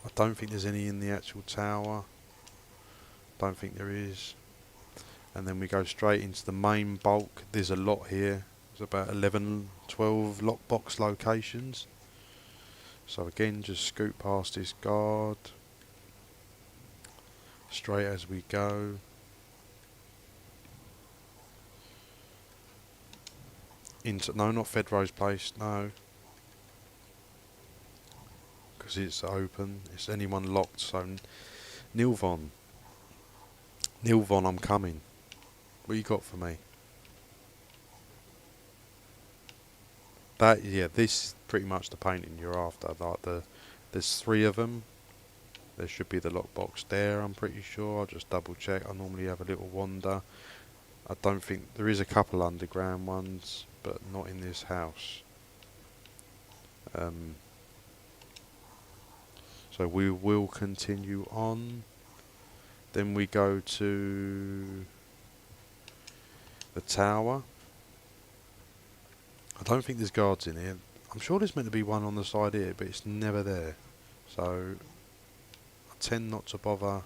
I don't think there's any in the actual tower. Don't think there is. And then we go straight into the main bulk. There's a lot here. There's about 11, 12 lockbox locations. So again, just scoot past this guard. Straight as we go. No, not Fedro's place, no. Because it's open. It's anyone locked, so... Nilvon, I'm coming. What you got for me? Yeah, this is pretty much the painting you're after. Like there's 3 of them. There should be the lockbox there, I'm pretty sure. I'll just double check. I normally have a little wander. I don't think there is a couple underground ones, but not in this house. Um, so we will continue on. Then we go to the tower. I don't think there's guards in here. I'm sure there's meant to be one on the side here, but it's never there. So I tend not to bother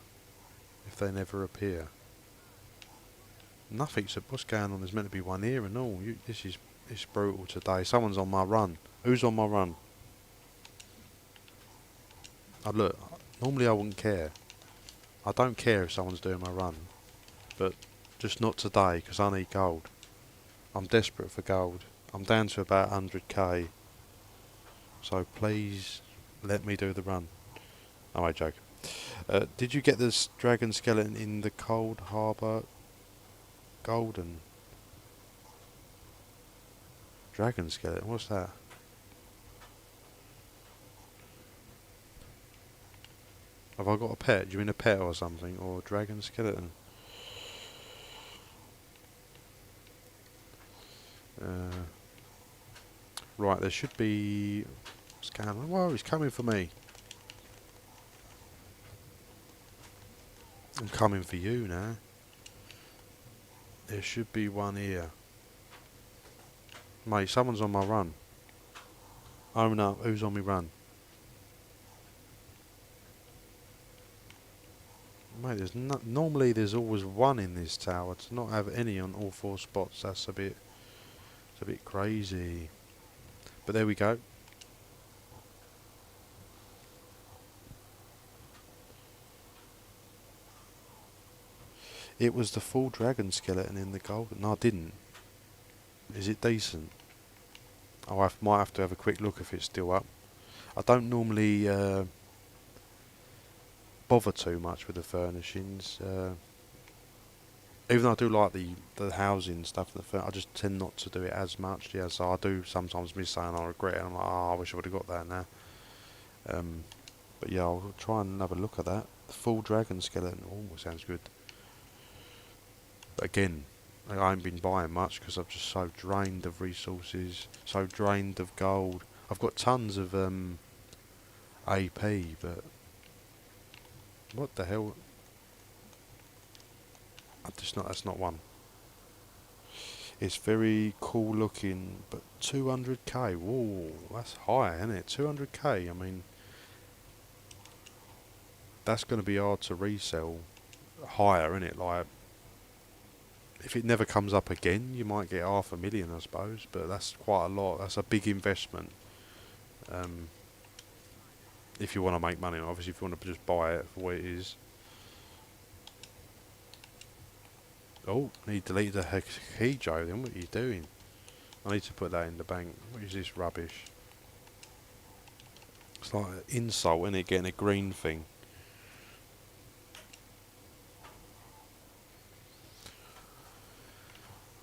if they never appear. Nothing's. What's going on? There's meant to be one here and all. It's brutal today. Someone's on my run. Who's on my run? Look. Normally I wouldn't care. I don't care if someone's doing my run, but just not today because I need gold. I'm desperate for gold. I'm down to about 100k. So please let me do the run. Oh, I joke. Did you get this dragon skeleton in the Cold Harbour Golden? Dragon skeleton? What's that? Have I got a pet? Do you mean a pet or something? Or a dragon skeleton? Right, there should be... What's going on? Whoa, he's coming for me. I'm coming for you now. There should be one here. Mate, someone's on my run. Own up, who's on my run? Mate, normally there's always one in this tower. To not have any on all 4 spots, it's a bit crazy. But there we go. It was the full dragon skeleton in the golden. No, I didn't. Is it decent? I might have to have a quick look if it's still up. I don't normally bother too much with the furnishings. Even though I do like the housing stuff, I just tend not to do it as much. Yeah, so I do sometimes miss something, I regret it. I'm like, oh, I wish I would have got that now. But yeah, I'll try and have a look at that. The full dragon skeleton. Oh, sounds good. But again, I ain't been buying much because I'm just so drained of resources, so drained of gold. I've got tons of AP, but what the hell? That's not one. It's very cool looking, but 200k. Whoa, that's high, isn't it? 200k. I mean, that's going to be hard to resell higher, isn't it? Like, if it never comes up again, you might get 500,000, I suppose. But that's quite a lot. That's a big investment. If you want to make money, obviously, if you want to just buy it for what it is. Oh, need to delete the Hijo then. What are you doing? I need to put that in the bank. What is this rubbish? It's like an insult, isn't it? Getting a green thing.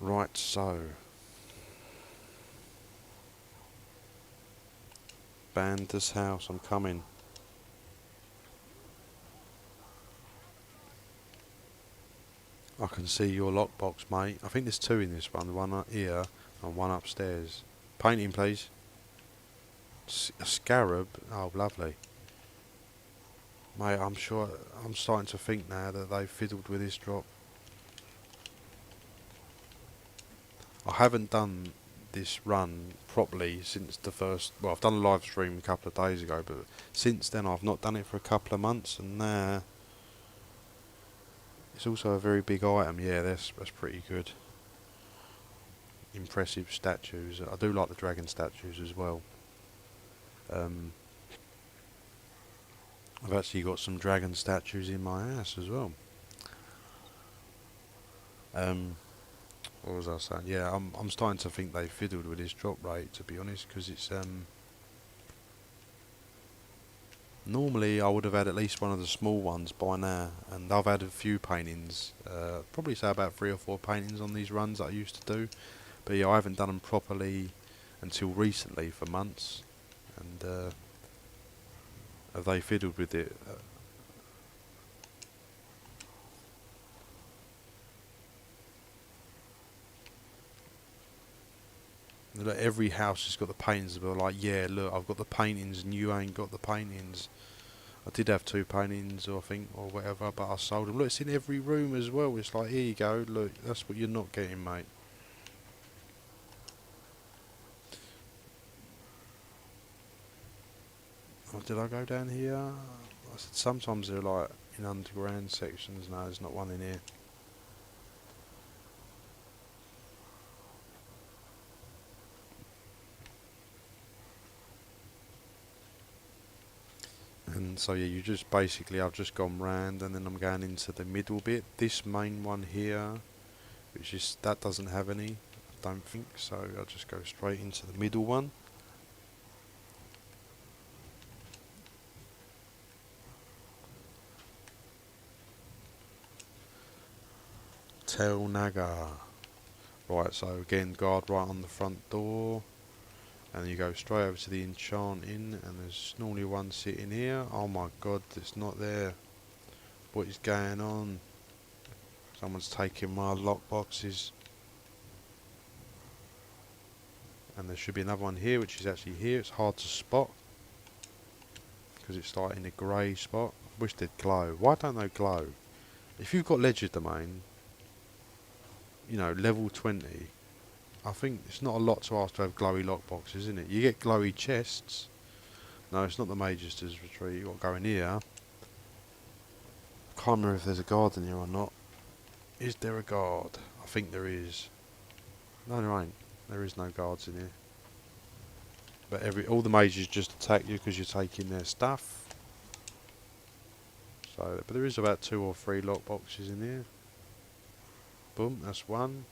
Right, so. Banda's house, I'm coming. I can see your lockbox, mate. I think there's 2 in this one. One up here and one upstairs. Painting, please. A scarab? Oh, lovely. Mate, I'm starting to think now that they've fiddled with this drop. I haven't done this run properly since the first... Well, I've done a live stream a couple of days ago, but since then I've not done it for a couple of months, and now... It's also a very big item. Yeah, that's pretty good. Impressive statues. I do like the dragon statues as well. I've actually got some dragon statues in my house as well. What was I saying? Yeah, I'm starting to think they fiddled with this drop rate, to be honest, because it's normally I would have had at least one of the small ones by now, and I've had a few paintings. Probably say about 3 or 4 paintings on these runs that I used to do, but yeah, I haven't done them properly until recently for months, and have they fiddled with it? Look, every house has got the paintings, but like, yeah, look, I've got the paintings and you ain't got the paintings. I did have 2 paintings, or I think, or whatever, but I sold them. Look, it's in every room as well. It's like, here you go, look, that's what you're not getting, mate. Oh, did I go down here? I said sometimes they're like in underground sections. No, there's not one in here. And so yeah, you just basically, I've just gone round and then I'm going into the middle bit. This main one here, which is, that doesn't have any, I don't think, so I'll just go straight into the middle one. Tel Naga. Right, so again, guard right on the front door. And you go straight over to the enchanting, and there's normally one sitting here. Oh my god, it's not there. What is going on? Someone's taking my lockboxes. And there should be another one here, which is actually here. It's hard to spot because it's like in a grey spot. I wish they'd glow. Why don't they glow? If you've got Legerdemain, you know, level 20, I think it's not a lot to ask to have glowy lockboxes, isn't it? You get glowy chests. No, it's not the Majester's Retreat. You've got to go in here. I can't remember if there's a guard in here or not. Is there a guard? I think there is. No, there ain't. There is no guards in here. But all the mages just attack you because you're taking their stuff. So, but there is about 2 or 3 lockboxes in here. Boom, that's one.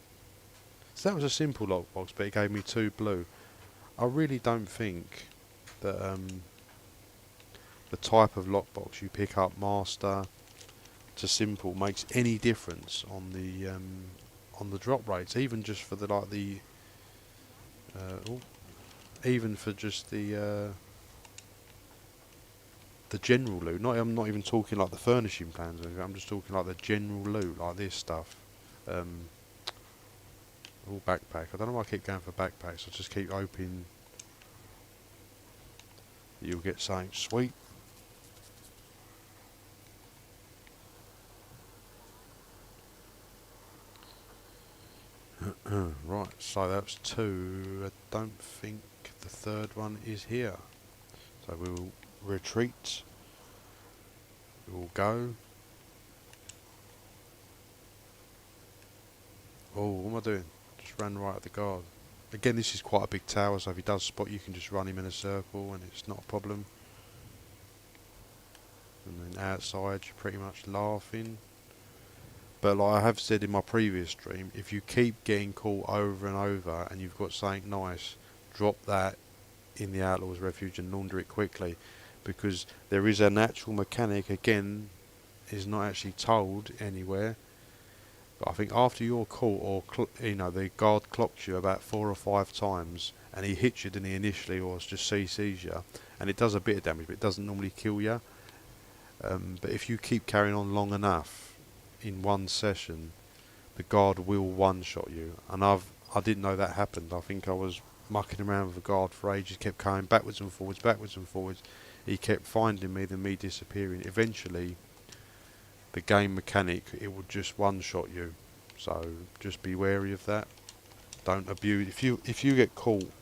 So that was a simple lockbox, but it gave me 2 blue. I really don't think that the type of lockbox you pick up, master to simple, makes any difference on the drop rates. Even just for even for just the general loot. I'm not even talking like the furnishing plans or anything. I'm just talking like the general loot, like this stuff. All backpack. I don't know why I keep going for backpacks. I just keep hoping you'll get something sweet. Right, so that's 2. I don't think the 3rd one is here. So we will retreat. We will go. Oh, what am I doing? Just ran right at the guard. Again, this is quite a big tower, so if he does spot you, can just run him in a circle and it's not a problem. And then outside, you're pretty much laughing. But like I have said in my previous stream, if you keep getting caught over and over and you've got something nice, drop that in the Outlaws Refuge and launder it quickly. Because there is a natural mechanic, again, is not actually told anywhere. But I think after you're caught, or the guard clocks you about 4 or 5 times, and he hits you, didn't he, initially, or just CCs you, and it does a bit of damage, but it doesn't normally kill you. But if you keep carrying on long enough, in one session, the guard will one-shot you. And I didn't know that happened. I think I was mucking around with the guard for ages, kept going backwards and forwards, backwards and forwards. He kept finding me, then me disappearing. Eventually, the game mechanic, it will just one-shot you. So just be wary of that. Don't abuse. If you get caught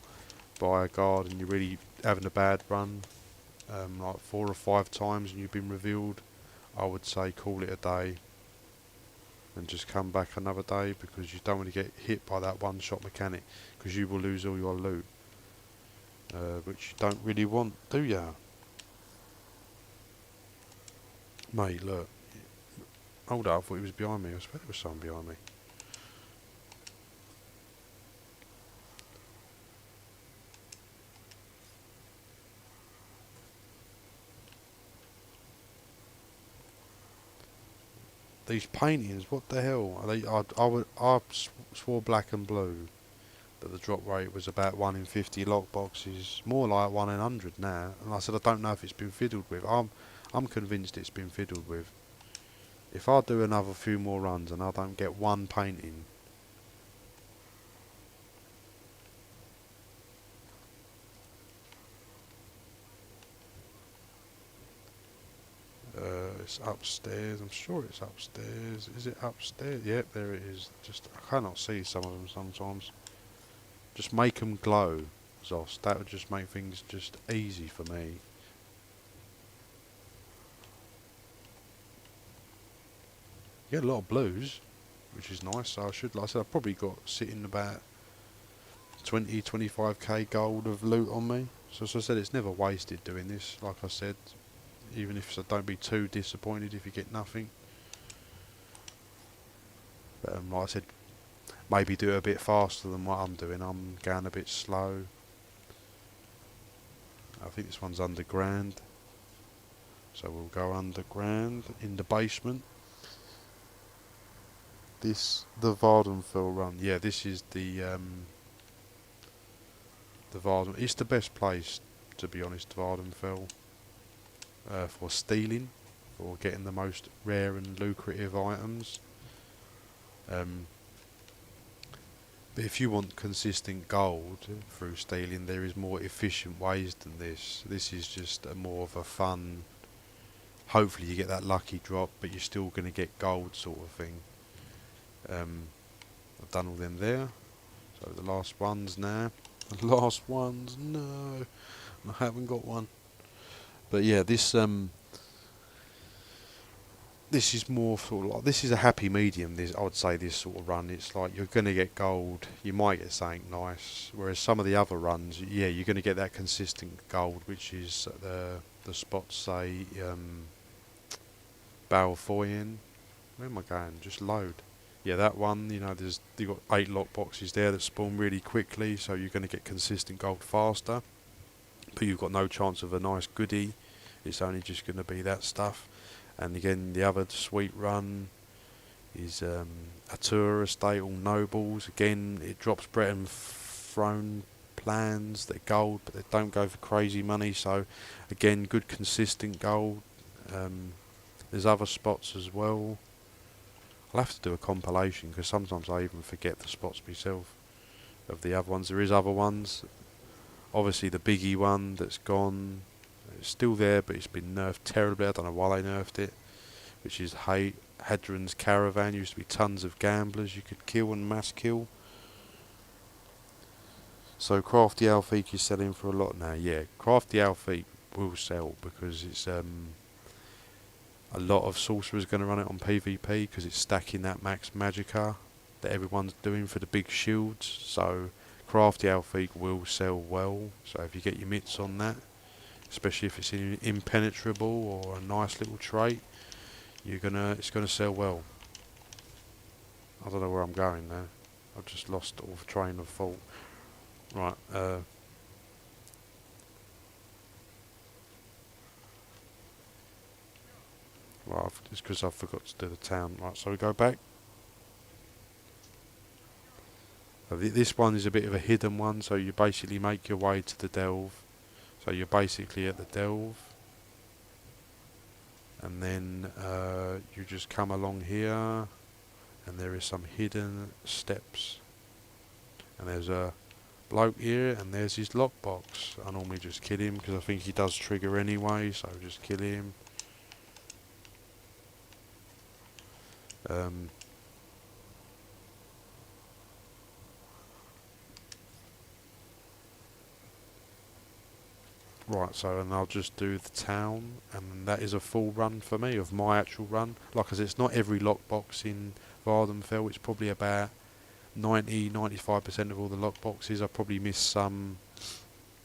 by a guard and you're really having a bad run, like 4 or 5 times, and you've been revealed, I would say call it a day and just come back another day, because you don't want to get hit by that one-shot mechanic, because you will lose all your loot, which you don't really want, do ya? Mate, look. Hold up, I thought he was behind me. I swear there was someone behind me. These paintings, what the hell? Are they? I swore black and blue that the drop rate was about 1 in 50 lockboxes, more like 1 in 100 now. And I said I don't know if it's been fiddled with. I'm convinced it's been fiddled with. If I do another few more runs and I don't get one painting, it's upstairs. I'm sure it's upstairs. Is it upstairs? Yep, there it is. Just I cannot see some of them sometimes. Just make them glow, Zos. That would just make things just easy for me. You get a lot of blues, which is nice. So I should, like I said, I've probably got sitting about 25k gold of loot on me. So as I said, it's never wasted doing this. Like I said, even if so, don't be too disappointed if you get nothing. But like I said, maybe do it a bit faster than what I'm doing. I'm going a bit slow. I think this one's underground. So we'll go underground in the basement. This, the Vardenfell run. Yeah, this is the Varden. It's the best place, to be honest, Vardenfell, for stealing, for getting the most rare and lucrative items. But if you want consistent gold through stealing, there is more efficient ways than this. This is just a more of a fun, hopefully you get that lucky drop, but you're still going to get gold sort of thing. I've done all them there. So the last ones now. The last ones, no, I haven't got one. But yeah, this is more sort of like, this is a happy medium. This, I would say, this sort of run. It's like you're going to get gold, you might get something nice. Whereas some of the other runs, yeah, you're going to get that consistent gold, which is the spots say Balfoyen. Where am I going? Just load. Yeah, that one. You know, you've got 8 lock boxes there that spawn really quickly, so you're going to get consistent gold faster. But you've got no chance of a nice goodie. It's only just going to be that stuff. And again, the other sweet run is Atura Estate, all nobles. Again, it drops Breton throne plans that gold, but they don't go for crazy money. So again, good consistent gold. There's other spots as well. I'll have to do a compilation because sometimes I even forget the spots myself of the other ones. There is other ones. Obviously the biggie one that's gone. It's still there, but it's been nerfed terribly. I don't know why they nerfed it. Which is Hadron's Caravan. Used to be tons of gamblers you could kill and mass kill. So Crafty Alfiq is selling for a lot now. Yeah, Crafty Alfiq will sell because it's a lot of sorcerers going to run it on PvP because it's stacking that max magicka that everyone's doing for the big shields. So Crafty Alfiq will sell well. So if you get your mitts on that, especially if it's impenetrable or a nice little trait, it's gonna sell well. I don't know where I'm going now. I've just lost all train of thought. Right. Well, it's because I forgot to do the town. Right, so we go back. This one is a bit of a hidden one, so you basically make your way to the delve. So you're basically at the delve. And then you just come along here, and there is some hidden steps. And there's a bloke here, and there's his lockbox. I normally just kill him because I think he does trigger anyway, so just kill him. Right, so and I'll just do the town, and that is a full run for me of my actual run. Like I said, it's not every lockbox in Vardenfell. It's probably about 90-95% of all the lockboxes. I probably missed some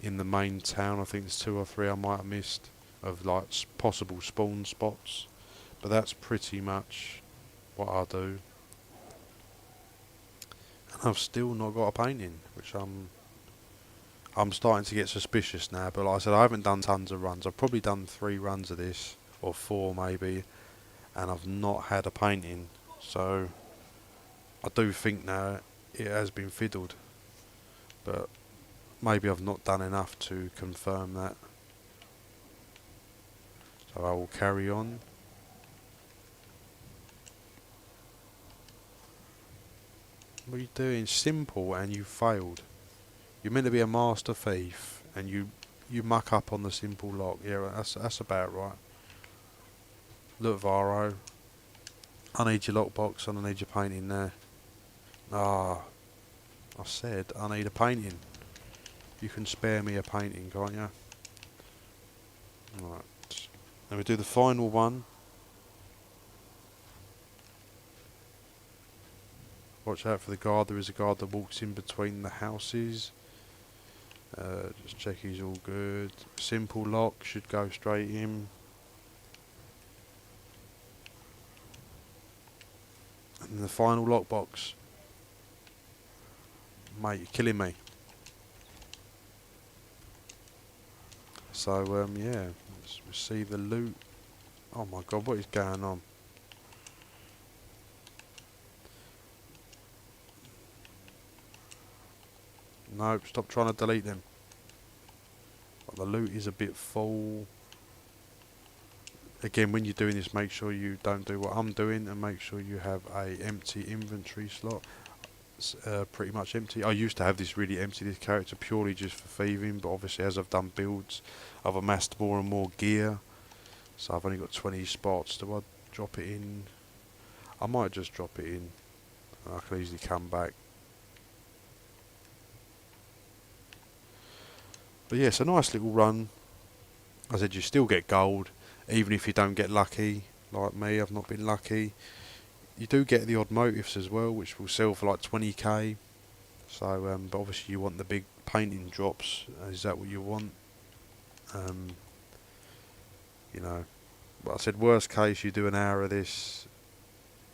in the main town. I think there's 2 or 3 I might have missed of like possible spawn spots, but that's pretty much what I do. And I've still not got a painting, which I'm starting to get suspicious now. But like I said, I haven't done tons of runs. I've probably done 3 runs of this, or 4 maybe, and I've not had a painting. So I do think now it has been fiddled, but maybe I've not done enough to confirm that. So I will carry on. What are you doing? Simple, and you failed. You're meant to be a master thief, and you muck up on the simple lock. Yeah, that's about right. Look, Varo. I need your lockbox and I need your painting there. Ah, I said I need a painting. You can spare me a painting, can't you? Right. Then we do the final one. Watch out for the guard. There is a guard that walks in between the houses. Just check he's all good. Simple lock, should go straight in. And the final lockbox. Mate, you're killing me. So, yeah, let's receive the loot. Oh my god, what is going on? Nope, stop trying to delete them. But the loot is a bit full. Again, when you're doing this, make sure you don't do what I'm doing and make sure you have a empty inventory slot. It's pretty much empty. I used to have this really empty, this character, purely just for thieving, but obviously as I've done builds, I've amassed more and more gear. So I've only got 20 spots. Do I drop it in? I might just drop it in. I can easily come back. But yeah, it's a nice little run. As I said, you still get gold, even if you don't get lucky, like me. I've not been lucky. You do get the odd motifs as well, which will sell for like 20k. So, but obviously you want the big painting drops. Is that what you want? You know, but I said worst case, you do an hour of this,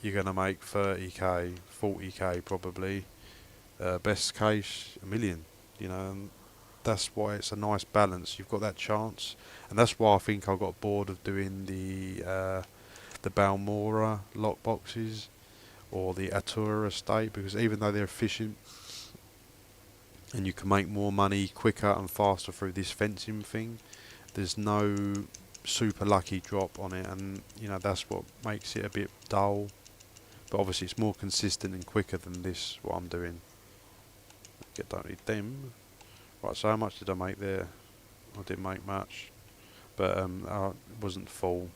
you're gonna make 30k, 40k probably. Best case, a million. You know, and that's why it's a nice balance. You've got that chance, and that's why I think I got bored of doing the Balmora lockboxes or the Atura estate, because even though they're efficient and you can make more money quicker and faster through this fencing thing, there's no super lucky drop on it, and you know that's what makes it a bit dull. But obviously it's more consistent and quicker than this, what I'm doing. Don't need them. Right, so how much did I make there? I didn't make much, but it wasn't full.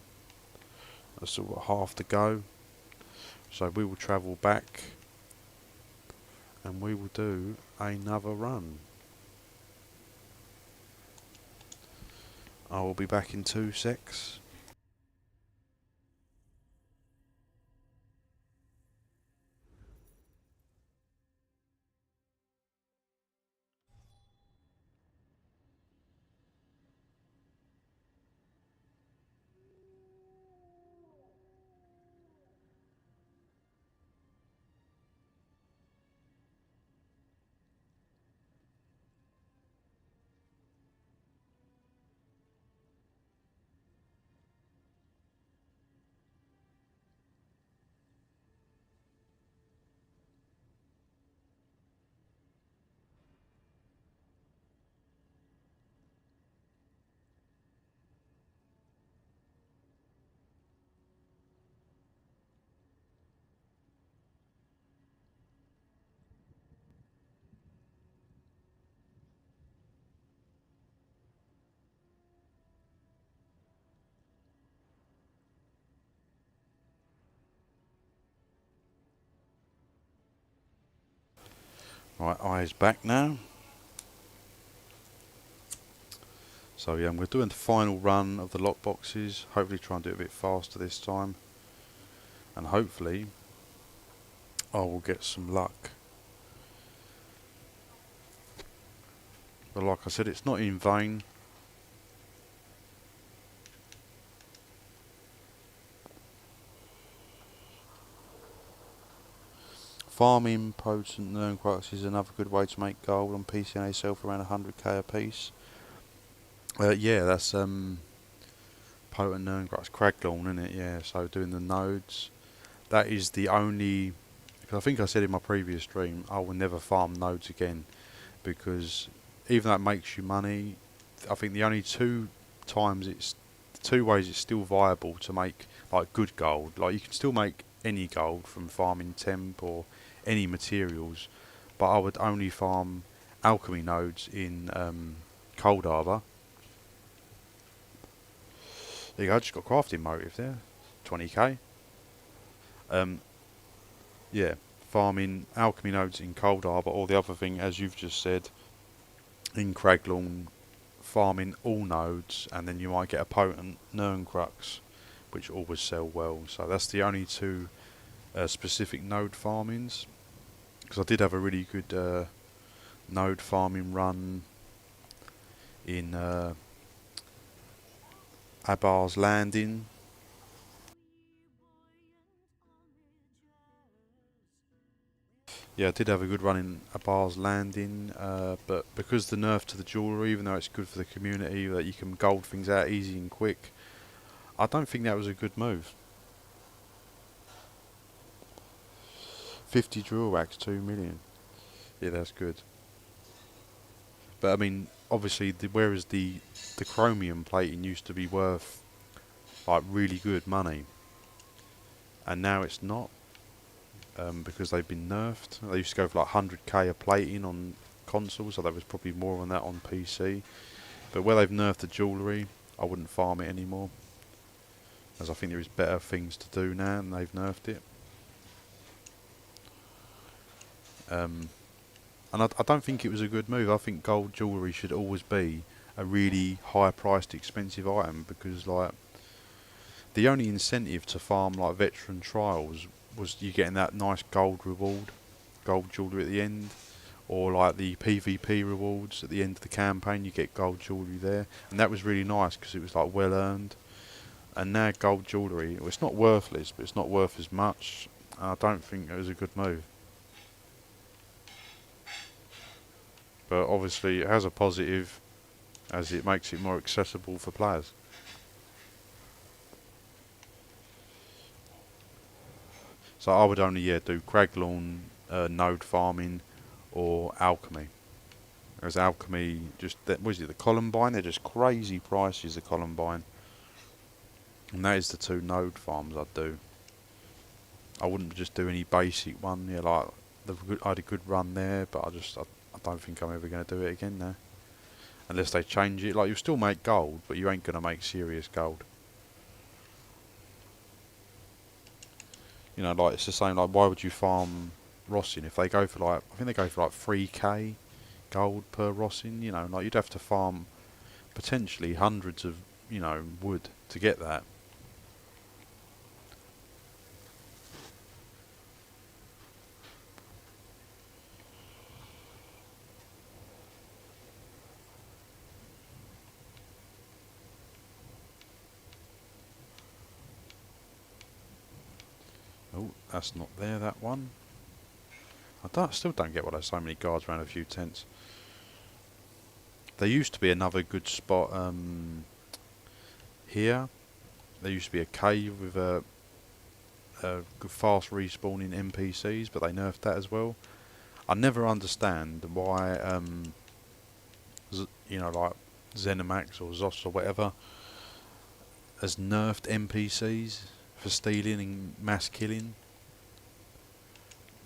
I still got half to go, so we will travel back and we will do another run. I will be back in 2 secs. Right, eyes back now. So yeah, we're doing the final run of the lockboxes. Hopefully try and do it a bit faster this time. And hopefully I will get some luck. But like I said, it's not in vain. Farming potent Nirnquarks is another good way to make gold. On PCNA sell for around 100k a piece. Yeah, that's potent Nirnquarks, Cragdawn, isn't it? Yeah, so doing the nodes. That is the only, because I think I said in my previous stream, I will never farm nodes again, because even though it makes you money, I think the only two ways it's still viable to make like good gold. Like you can still make any gold from farming temp or any materials, but I would only farm alchemy nodes in Cold Arbor. There you go, I just got crafting motive there. 20k. Um, yeah, farming alchemy nodes in Cold Harbour, or the other thing, as you've just said, in Craiglawn, farming all nodes, and then you might get a potent Nerncrux, which always sell well. So that's the only two specific node farmings. Because I did have a really good node farming run in Abar's Landing. Yeah, I did have a good run in Abar's Landing, but because the nerf to the jewellery, even though it's good for the community, that you can gold things out easy and quick, I don't think that was a good move. 50 drill racks, 2 million. Yeah, that's good. But I mean, obviously, whereas the chromium plating used to be worth like really good money, and now it's not, because they've been nerfed. They used to go for like 100k a plating on consoles, so there was probably more on that on PC. But where they've nerfed the jewellery, I wouldn't farm it anymore, as I think there is better things to do now, and they've nerfed it. And I don't think it was a good move. I think gold jewellery should always be a really high-priced, expensive item, because like the only incentive to farm like veteran trials was you getting that nice gold reward, gold jewellery at the end, or like the PvP rewards at the end of the campaign. You get gold jewellery there, and that was really nice because it was like well earned. And now gold jewellery, well, it's not worthless, but it's not worth as much. I don't think it was a good move. But obviously it has a positive, as it makes it more accessible for players. So I would only do Craiglawn, node farming, or alchemy. Whereas alchemy, just what is it, the Columbine? They're just crazy prices, the Columbine, and that is the two node farms I'd do. I wouldn't just do any basic one. Yeah, like I had a good run there, but I don't think I'm ever going to do it again now, unless they change it. Like, you still make gold, but you ain't going to make serious gold. You know, like, it's the same. Like, why would you farm Rosin if they go for like? I think they go for like 3k gold per Rosin. You know, like, you'd have to farm potentially hundreds of wood to get that. Oh, that's not there. That one. Still don't get why there's so many guards around a few tents. There used to be another good spot here. There used to be a cave with a good fast respawning NPCs, but they nerfed that as well. I never understand why, like Zenimax or Zos or whatever has nerfed NPCs for stealing and mass killing.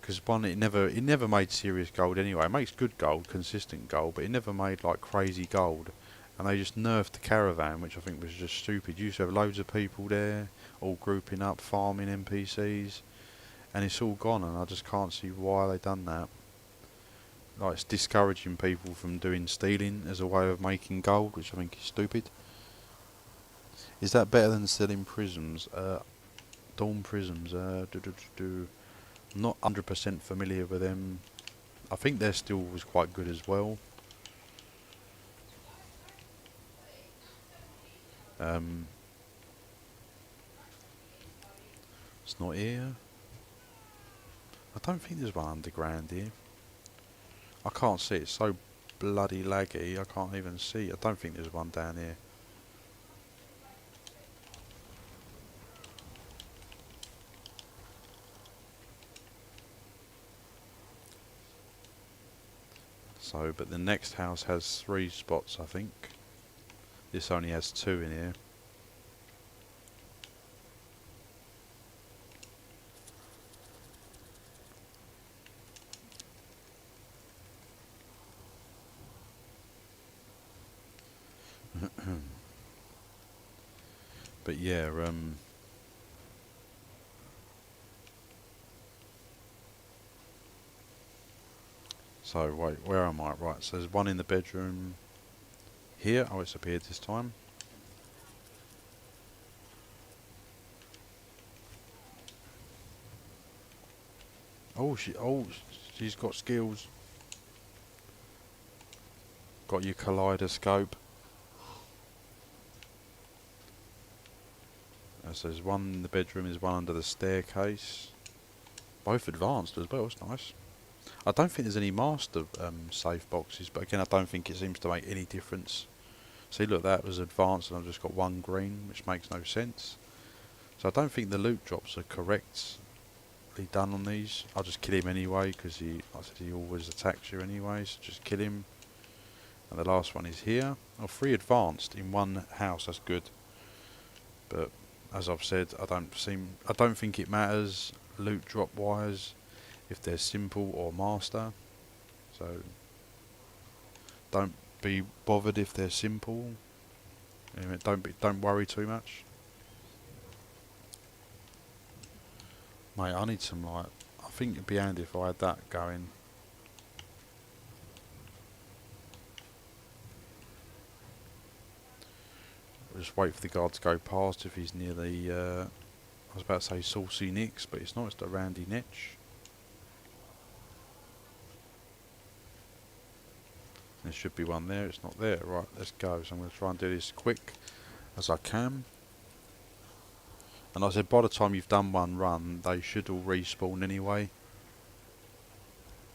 Because one, it never made serious gold anyway. It makes good gold, consistent gold, but it never made like crazy gold. And they just nerfed the caravan, which I think was just stupid. You used to have loads of people there, all grouping up, farming NPCs, and it's all gone. And I just can't see why they done that. Like, it's discouraging people from doing stealing as a way of making gold, which I think is stupid. Is that better than selling prisms? Dawn prisms. Not 100% familiar with them. I think their steel was quite good as well. It's not here. I don't think there's one underground here. I can't see it. It's so bloody laggy. I can't even see. I don't think there's one down here. So, but the next house has 3 spots, I think. This only has 2 in here. But yeah, So wait, where am I? Right, so there's one in the bedroom here. Oh, it's appeared this time. She's got skills. Got your kaleidoscope. So there's one in the bedroom, there's one under the staircase. Both advanced as well, it's nice. I don't think there's any master safe boxes, but again I don't think it seems to make any difference. See, look, that was advanced and I've just got one green, which makes no sense. So I don't think the loot drops are correctly done on these. I'll just kill him anyway, because like I said, he always attacks you anyway, so just kill him. And the last one is here. Oh, 3 advanced in one house, that's good. But as I've said, I don't think it matters loot drop wise if they're simple or master. So don't be bothered if they're simple. Anyway, don't worry too much. Mate, I need some I think it'd be handy if I had that going. Just wait for the guard to go past if he's near the I was about to say Saucy Nicks, but it's not, it's the Randy Nitch. There should be one there, it's not there. Right, let's go. So I'm going to try and do this quick as I can. And like I said, by the time you've done one run, they should all respawn anyway.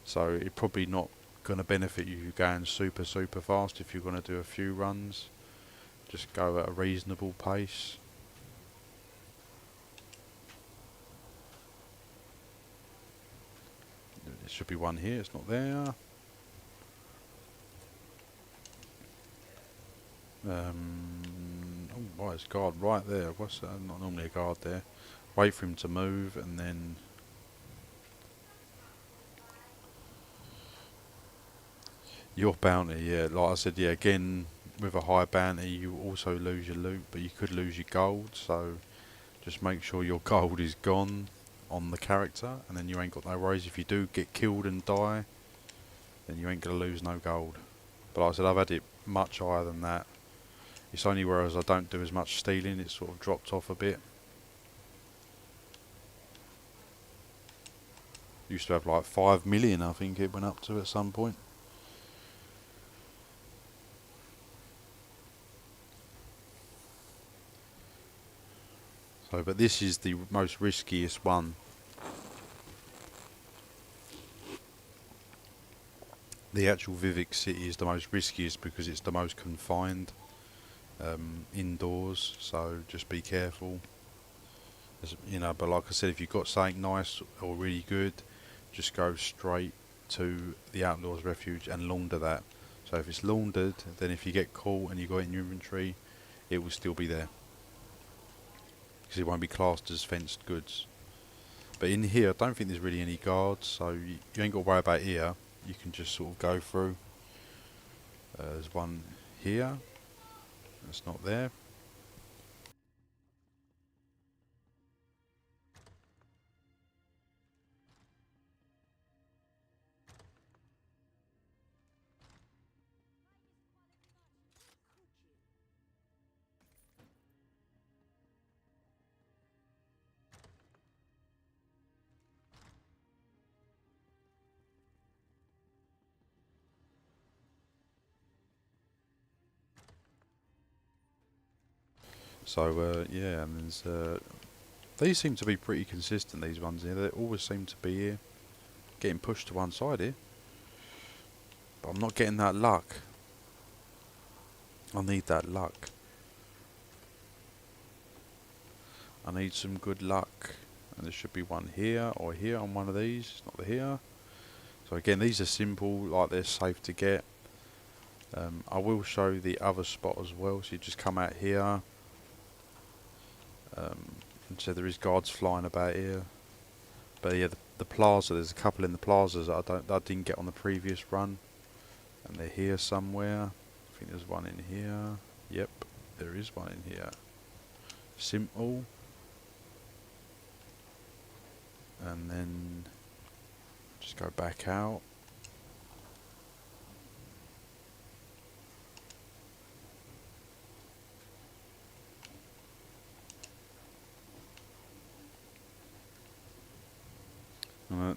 So it's probably not going to benefit you going super fast if you're going to do a few runs. Just go at a reasonable pace. There should be one here, it's not there. Oh, why is guard right there? What's that? Not normally a guard there. Wait for him to move and then... Your bounty, yeah, like I said, yeah, again, with a high bounty you also lose your loot, but you could lose your gold, so just make sure your gold is gone on the character, and then you ain't got no worries. If you do get killed and die, then you ain't going to lose no gold. But like I said, I've had it much higher than that. It's only whereas I don't do as much stealing, it's sort of dropped off a bit. Used to have like 5 million, I think it went up to at some point. So, but this is the most riskiest one. The actual Vivec City is the most riskiest because it's the most confined indoors, so just be careful. You know, but like I said, if you've got something nice or really good, just go straight to the Outlaws Refuge and launder that. So if it's laundered, then if you get caught and you got it in your inventory, it will still be there, because it won't be classed as fenced goods. But in here, I don't think there's really any guards, so you ain't got to worry about here. You can just sort of go through. There's one here. It's not there. So yeah, and there's these seem to be pretty consistent. These ones here, they always seem to be here, getting pushed to one side here. But I'm not getting that luck. I need that luck. I need some good luck. And there should be one here or here on one of these. It's not here. So again, these are simple, like they're safe to get. I will show the other spot as well. So you just come out here. And so there is guards flying about here. But yeah, the plaza, there's a couple in the plazas that I didn't get on the previous run. And they're here somewhere. I think there's one in here. Yep, there is one in here. Simple. And then just go back out.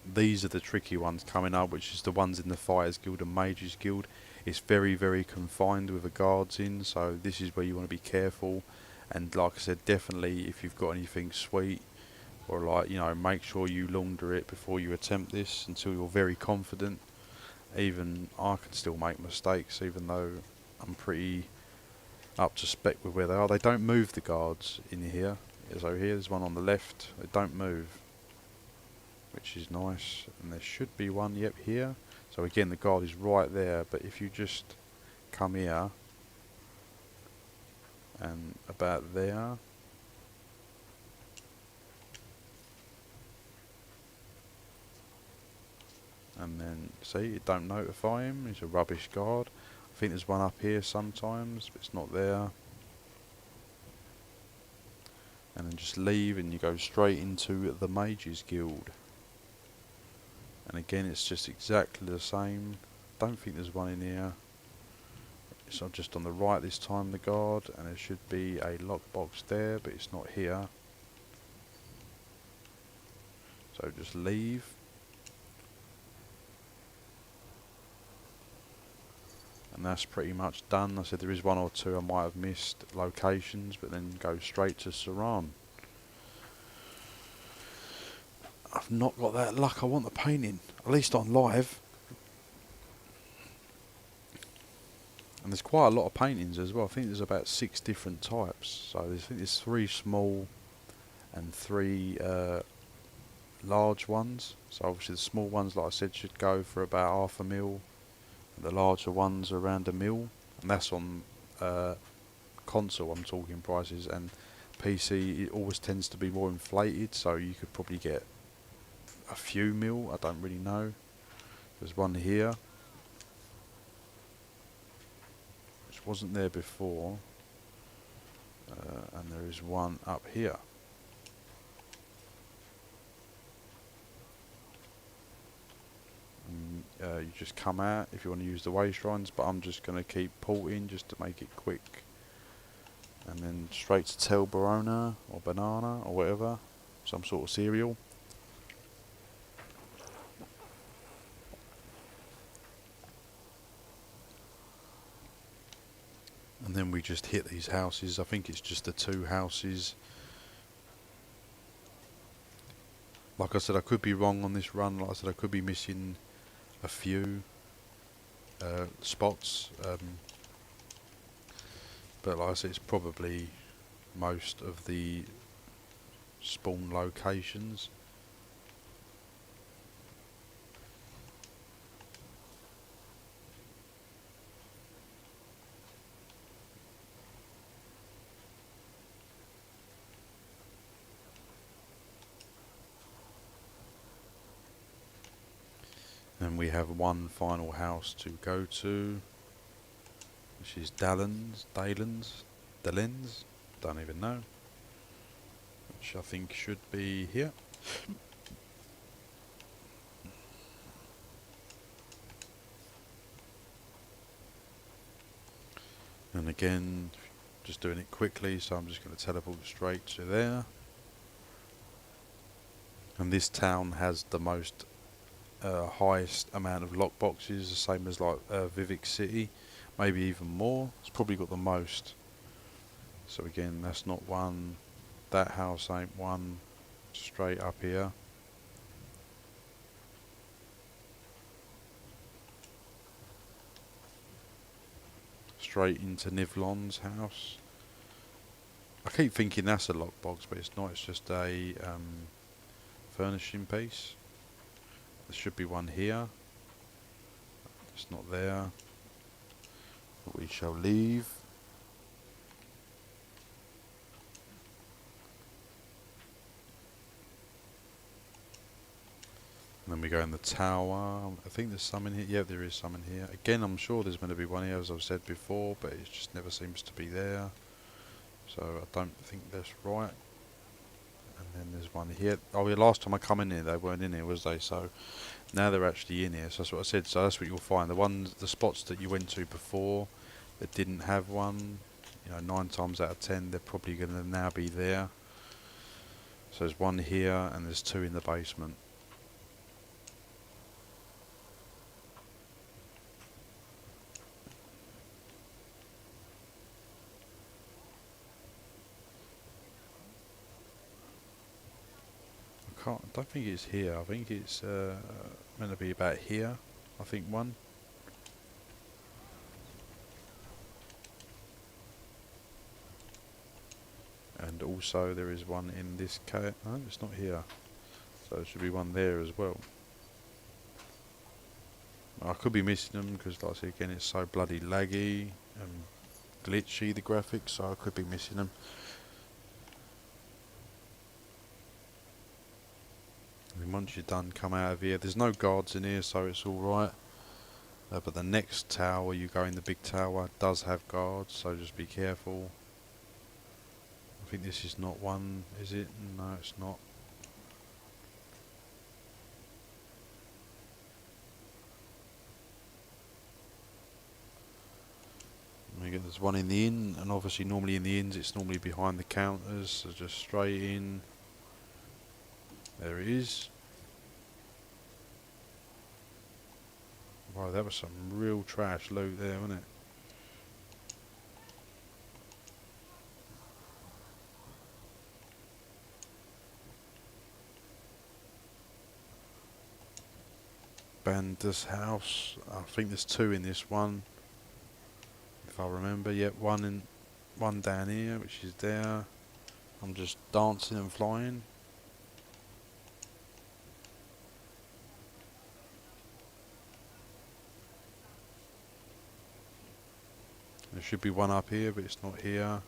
these are the tricky ones coming up, which is the ones in the Fighters Guild and Mages Guild. It's very, very confined with the guards in, so this is where you want to be careful. And like I said, definitely if you've got anything sweet, or like, you know, make sure you launder it before you attempt this until you're very confident. Even I can still make mistakes, even though I'm pretty up to spec with where they are. They don't move, the guards in here. So here's one on the left, they don't move, which is nice. And there should be one, yep, here. So again, the guard is right there, but if you just come here and about there, and then see, it don't notify him, he's a rubbish guard. I think there's one up here sometimes, but it's not there. And then just leave and you go straight into the Mages Guild. And again, it's just exactly the same. Don't think there's one in here. It's not just on the right this time, the guard, and there should be a lockbox there, but it's not here. So just leave. And that's pretty much done. I said there is one or two I might have missed locations, but then go straight to Saran. I've not got that luck. I want the painting, at least on live. And there's quite a lot of paintings as well. I think there's about 6 different types. So I think there's 3 small and 3 large ones. So obviously the small ones, like I said, should go for about £500,000. The larger ones are around £1 million. And that's on console, I'm talking prices. And PC, it always tends to be more inflated. So you could probably get a few mil, I don't really know. There's one here, which wasn't there before, and there is one up here. You just come out if you want to use the way shrines, but I'm just going to keep porting just to make it quick. And then straight to Tel Barona, or Banana, or whatever, some sort of cereal. And then we just hit these houses. I think it's just the 2 houses. Like I said, I could be wrong on this run. Like I said, I could be missing a few spots. But like I said, it's probably most of the spawn locations. Then we have one final house to go to, which is Dalens, don't even know, which I think should be here. And again, just doing it quickly, so I'm just going to teleport straight to there. And this town has the most highest amount of lockboxes, the same as like Vivek City, maybe even more. It's probably got the most. So again, that's not one, that house ain't one. Straight up here. Straight into Nivlon's house. I keep thinking that's a lockbox, but it's not, it's just a furnishing piece. There should be one here. It's not there. But we shall leave. And then we go in the tower. I think there's some in here. Yeah, there is some in here. Again, I'm sure there's going to be one here, as I've said before, but it just never seems to be there. So I don't think that's right. And then there's one here. Oh yeah, last time I come in here, they weren't in here, was they? So now they're actually in here. So that's what I said. So that's what you'll find. The spots that you went to before that didn't have one, 9 times out of 10, they're probably going to now be there. So there's one here, and there's 2 in the basement. don't think it's here. I think it's meant to be about here. I think one. And also there is one in this cave. No, it's not here. So there should be one there as well. I could be missing them because, like I said again, it's so bloody laggy and glitchy, the graphics, so I could be missing them. And once you're done, come out of here. There's no guards in here, so it's alright. But the next tower, you go in the big tower, does have guards, so just be careful. I think this is not one, is it? No, it's not. There's one in the inn, and obviously normally in the inns it's normally behind the counters, so just straight in. There it is. Wow, that was some real trash loot there, wasn't it? Banda's house. I think there's two in this one, if I remember. Yep, one down here, which is there. I'm just dancing and flying. There should be one up here, but it's not here.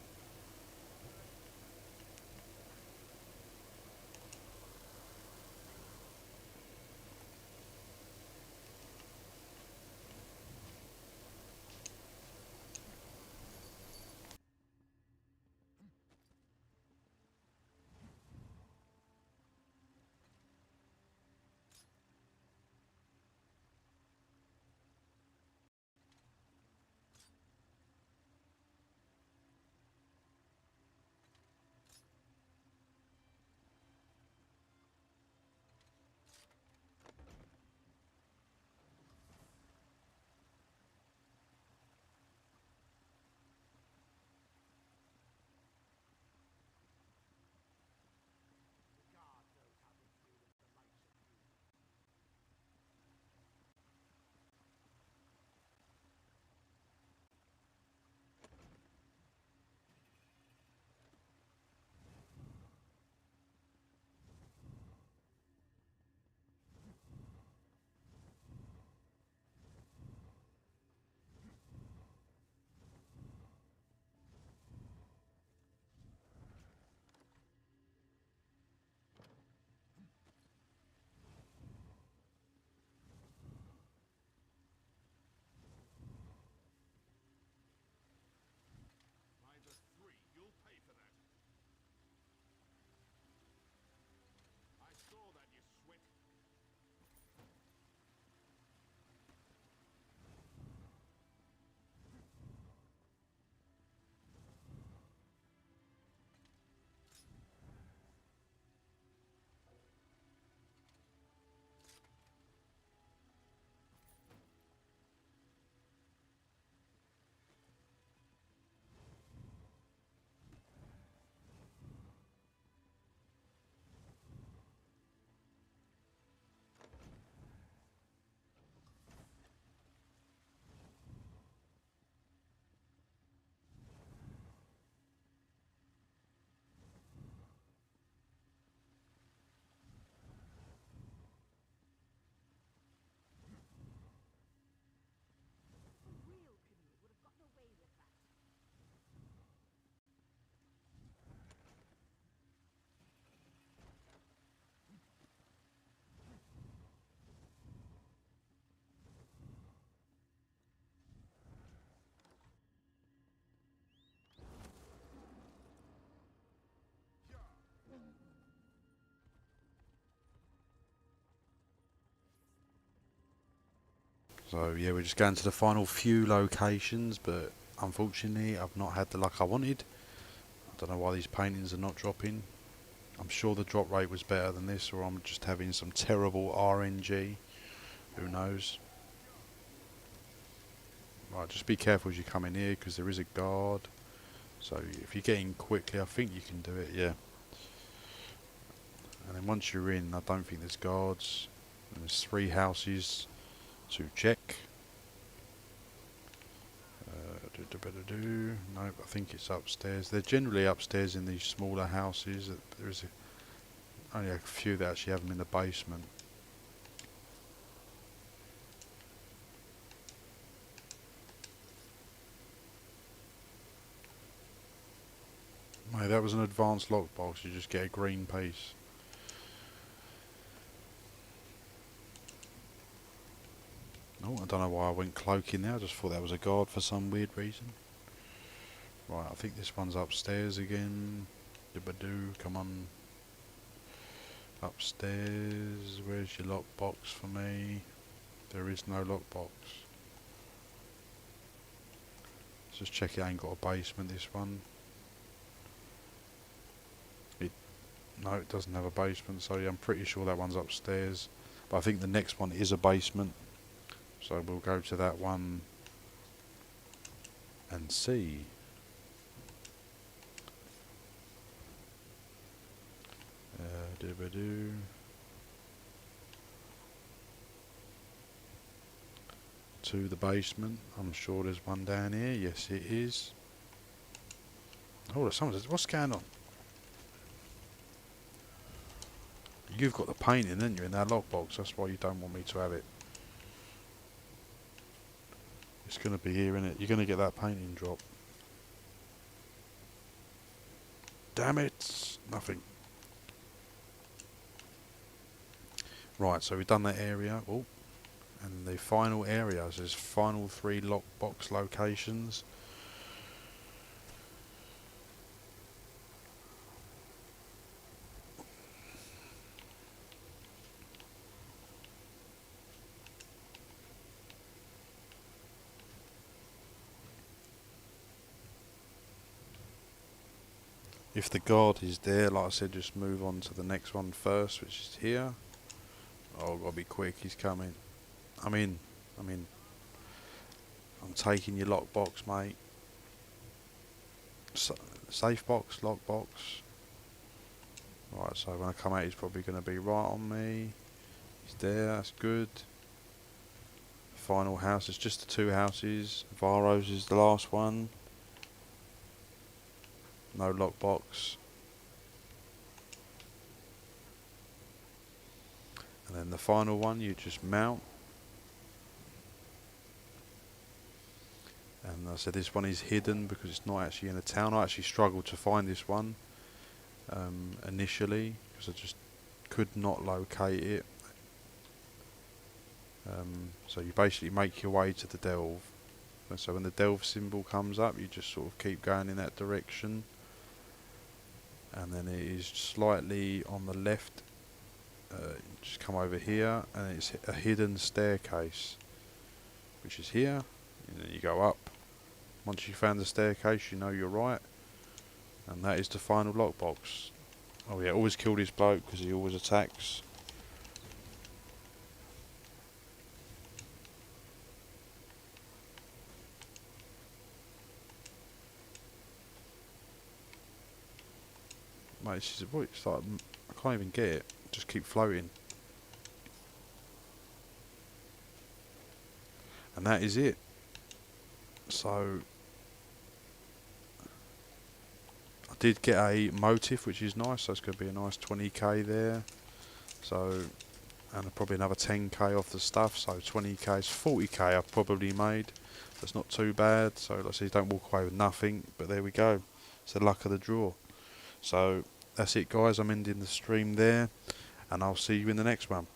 So yeah, we're just going to the final few locations, but unfortunately I've not had the luck I wanted. I don't know why these paintings are not dropping. I'm sure the drop rate was better than this, or I'm just having some terrible RNG. Who knows? Right, just be careful as you come in here, because there is a guard. So if you get in quickly, I think you can do it, yeah. And then once you're in, I don't think there's guards. And there's 3 houses to check. Nope, I think it's upstairs. They're generally upstairs in these smaller houses. There is only a few that actually have them in the basement. Mate, that was an advanced lockbox. You just get a green piece. Oh, I don't know why I went cloaking there. I just thought that was a guard for some weird reason. Right, I think this one's upstairs again. Dibadoo, come on. Upstairs. Where's your lockbox for me? There is no lockbox. Let's just check it ain't got a basement, this one. No, it doesn't have a basement, so yeah, I'm pretty sure that one's upstairs. But I think the next one is a basement. So we'll go to that one and see. Dibadoo. To the basement. I'm sure there's one down here. Yes, it is. Oh, there's someone. What's going on? You've got the painting, haven't you, in that lockbox? That's why you don't want me to have it. It's going to be here, innit? You're going to get that painting drop. Damn it! Nothing. Right, so we've done that area. Oh, and the final areas. There's final 3 lockbox locations. If the guard is there, like I said, just move on to the next one first, which is here. Oh, I've got to be quick, he's coming. I'm in. I'm taking your lockbox, mate. Safe box, lockbox. Right, so when I come out, he's probably going to be right on me. He's there, that's good. Final house, it's just the 2 houses. Varos is the last one. No lockbox. And then the final one, you just mount. And I said this one is hidden because it's not actually in a town. I actually struggled to find this one initially because I just could not locate it. So you basically make your way to the delve. And so when the delve symbol comes up, you just sort of keep going in that direction. And then it is slightly on the left. Just come over here, and it's a hidden staircase, which is here. And then you go up. Once you found the staircase, you know you're right. And that is the final lockbox. Oh yeah, always kill this bloke because he always attacks. Mate, it's like, I can't even get it. Just keep floating. And that is it. So I did get a motive, which is nice. So it's going to be a nice 20k there. So, and probably another 10k off the stuff. So 20k is 40k I've probably made. That's not too bad. So like I say, don't walk away with nothing. But there we go. It's the luck of the draw. So that's it, guys. I'm ending the stream there, and I'll see you in the next one.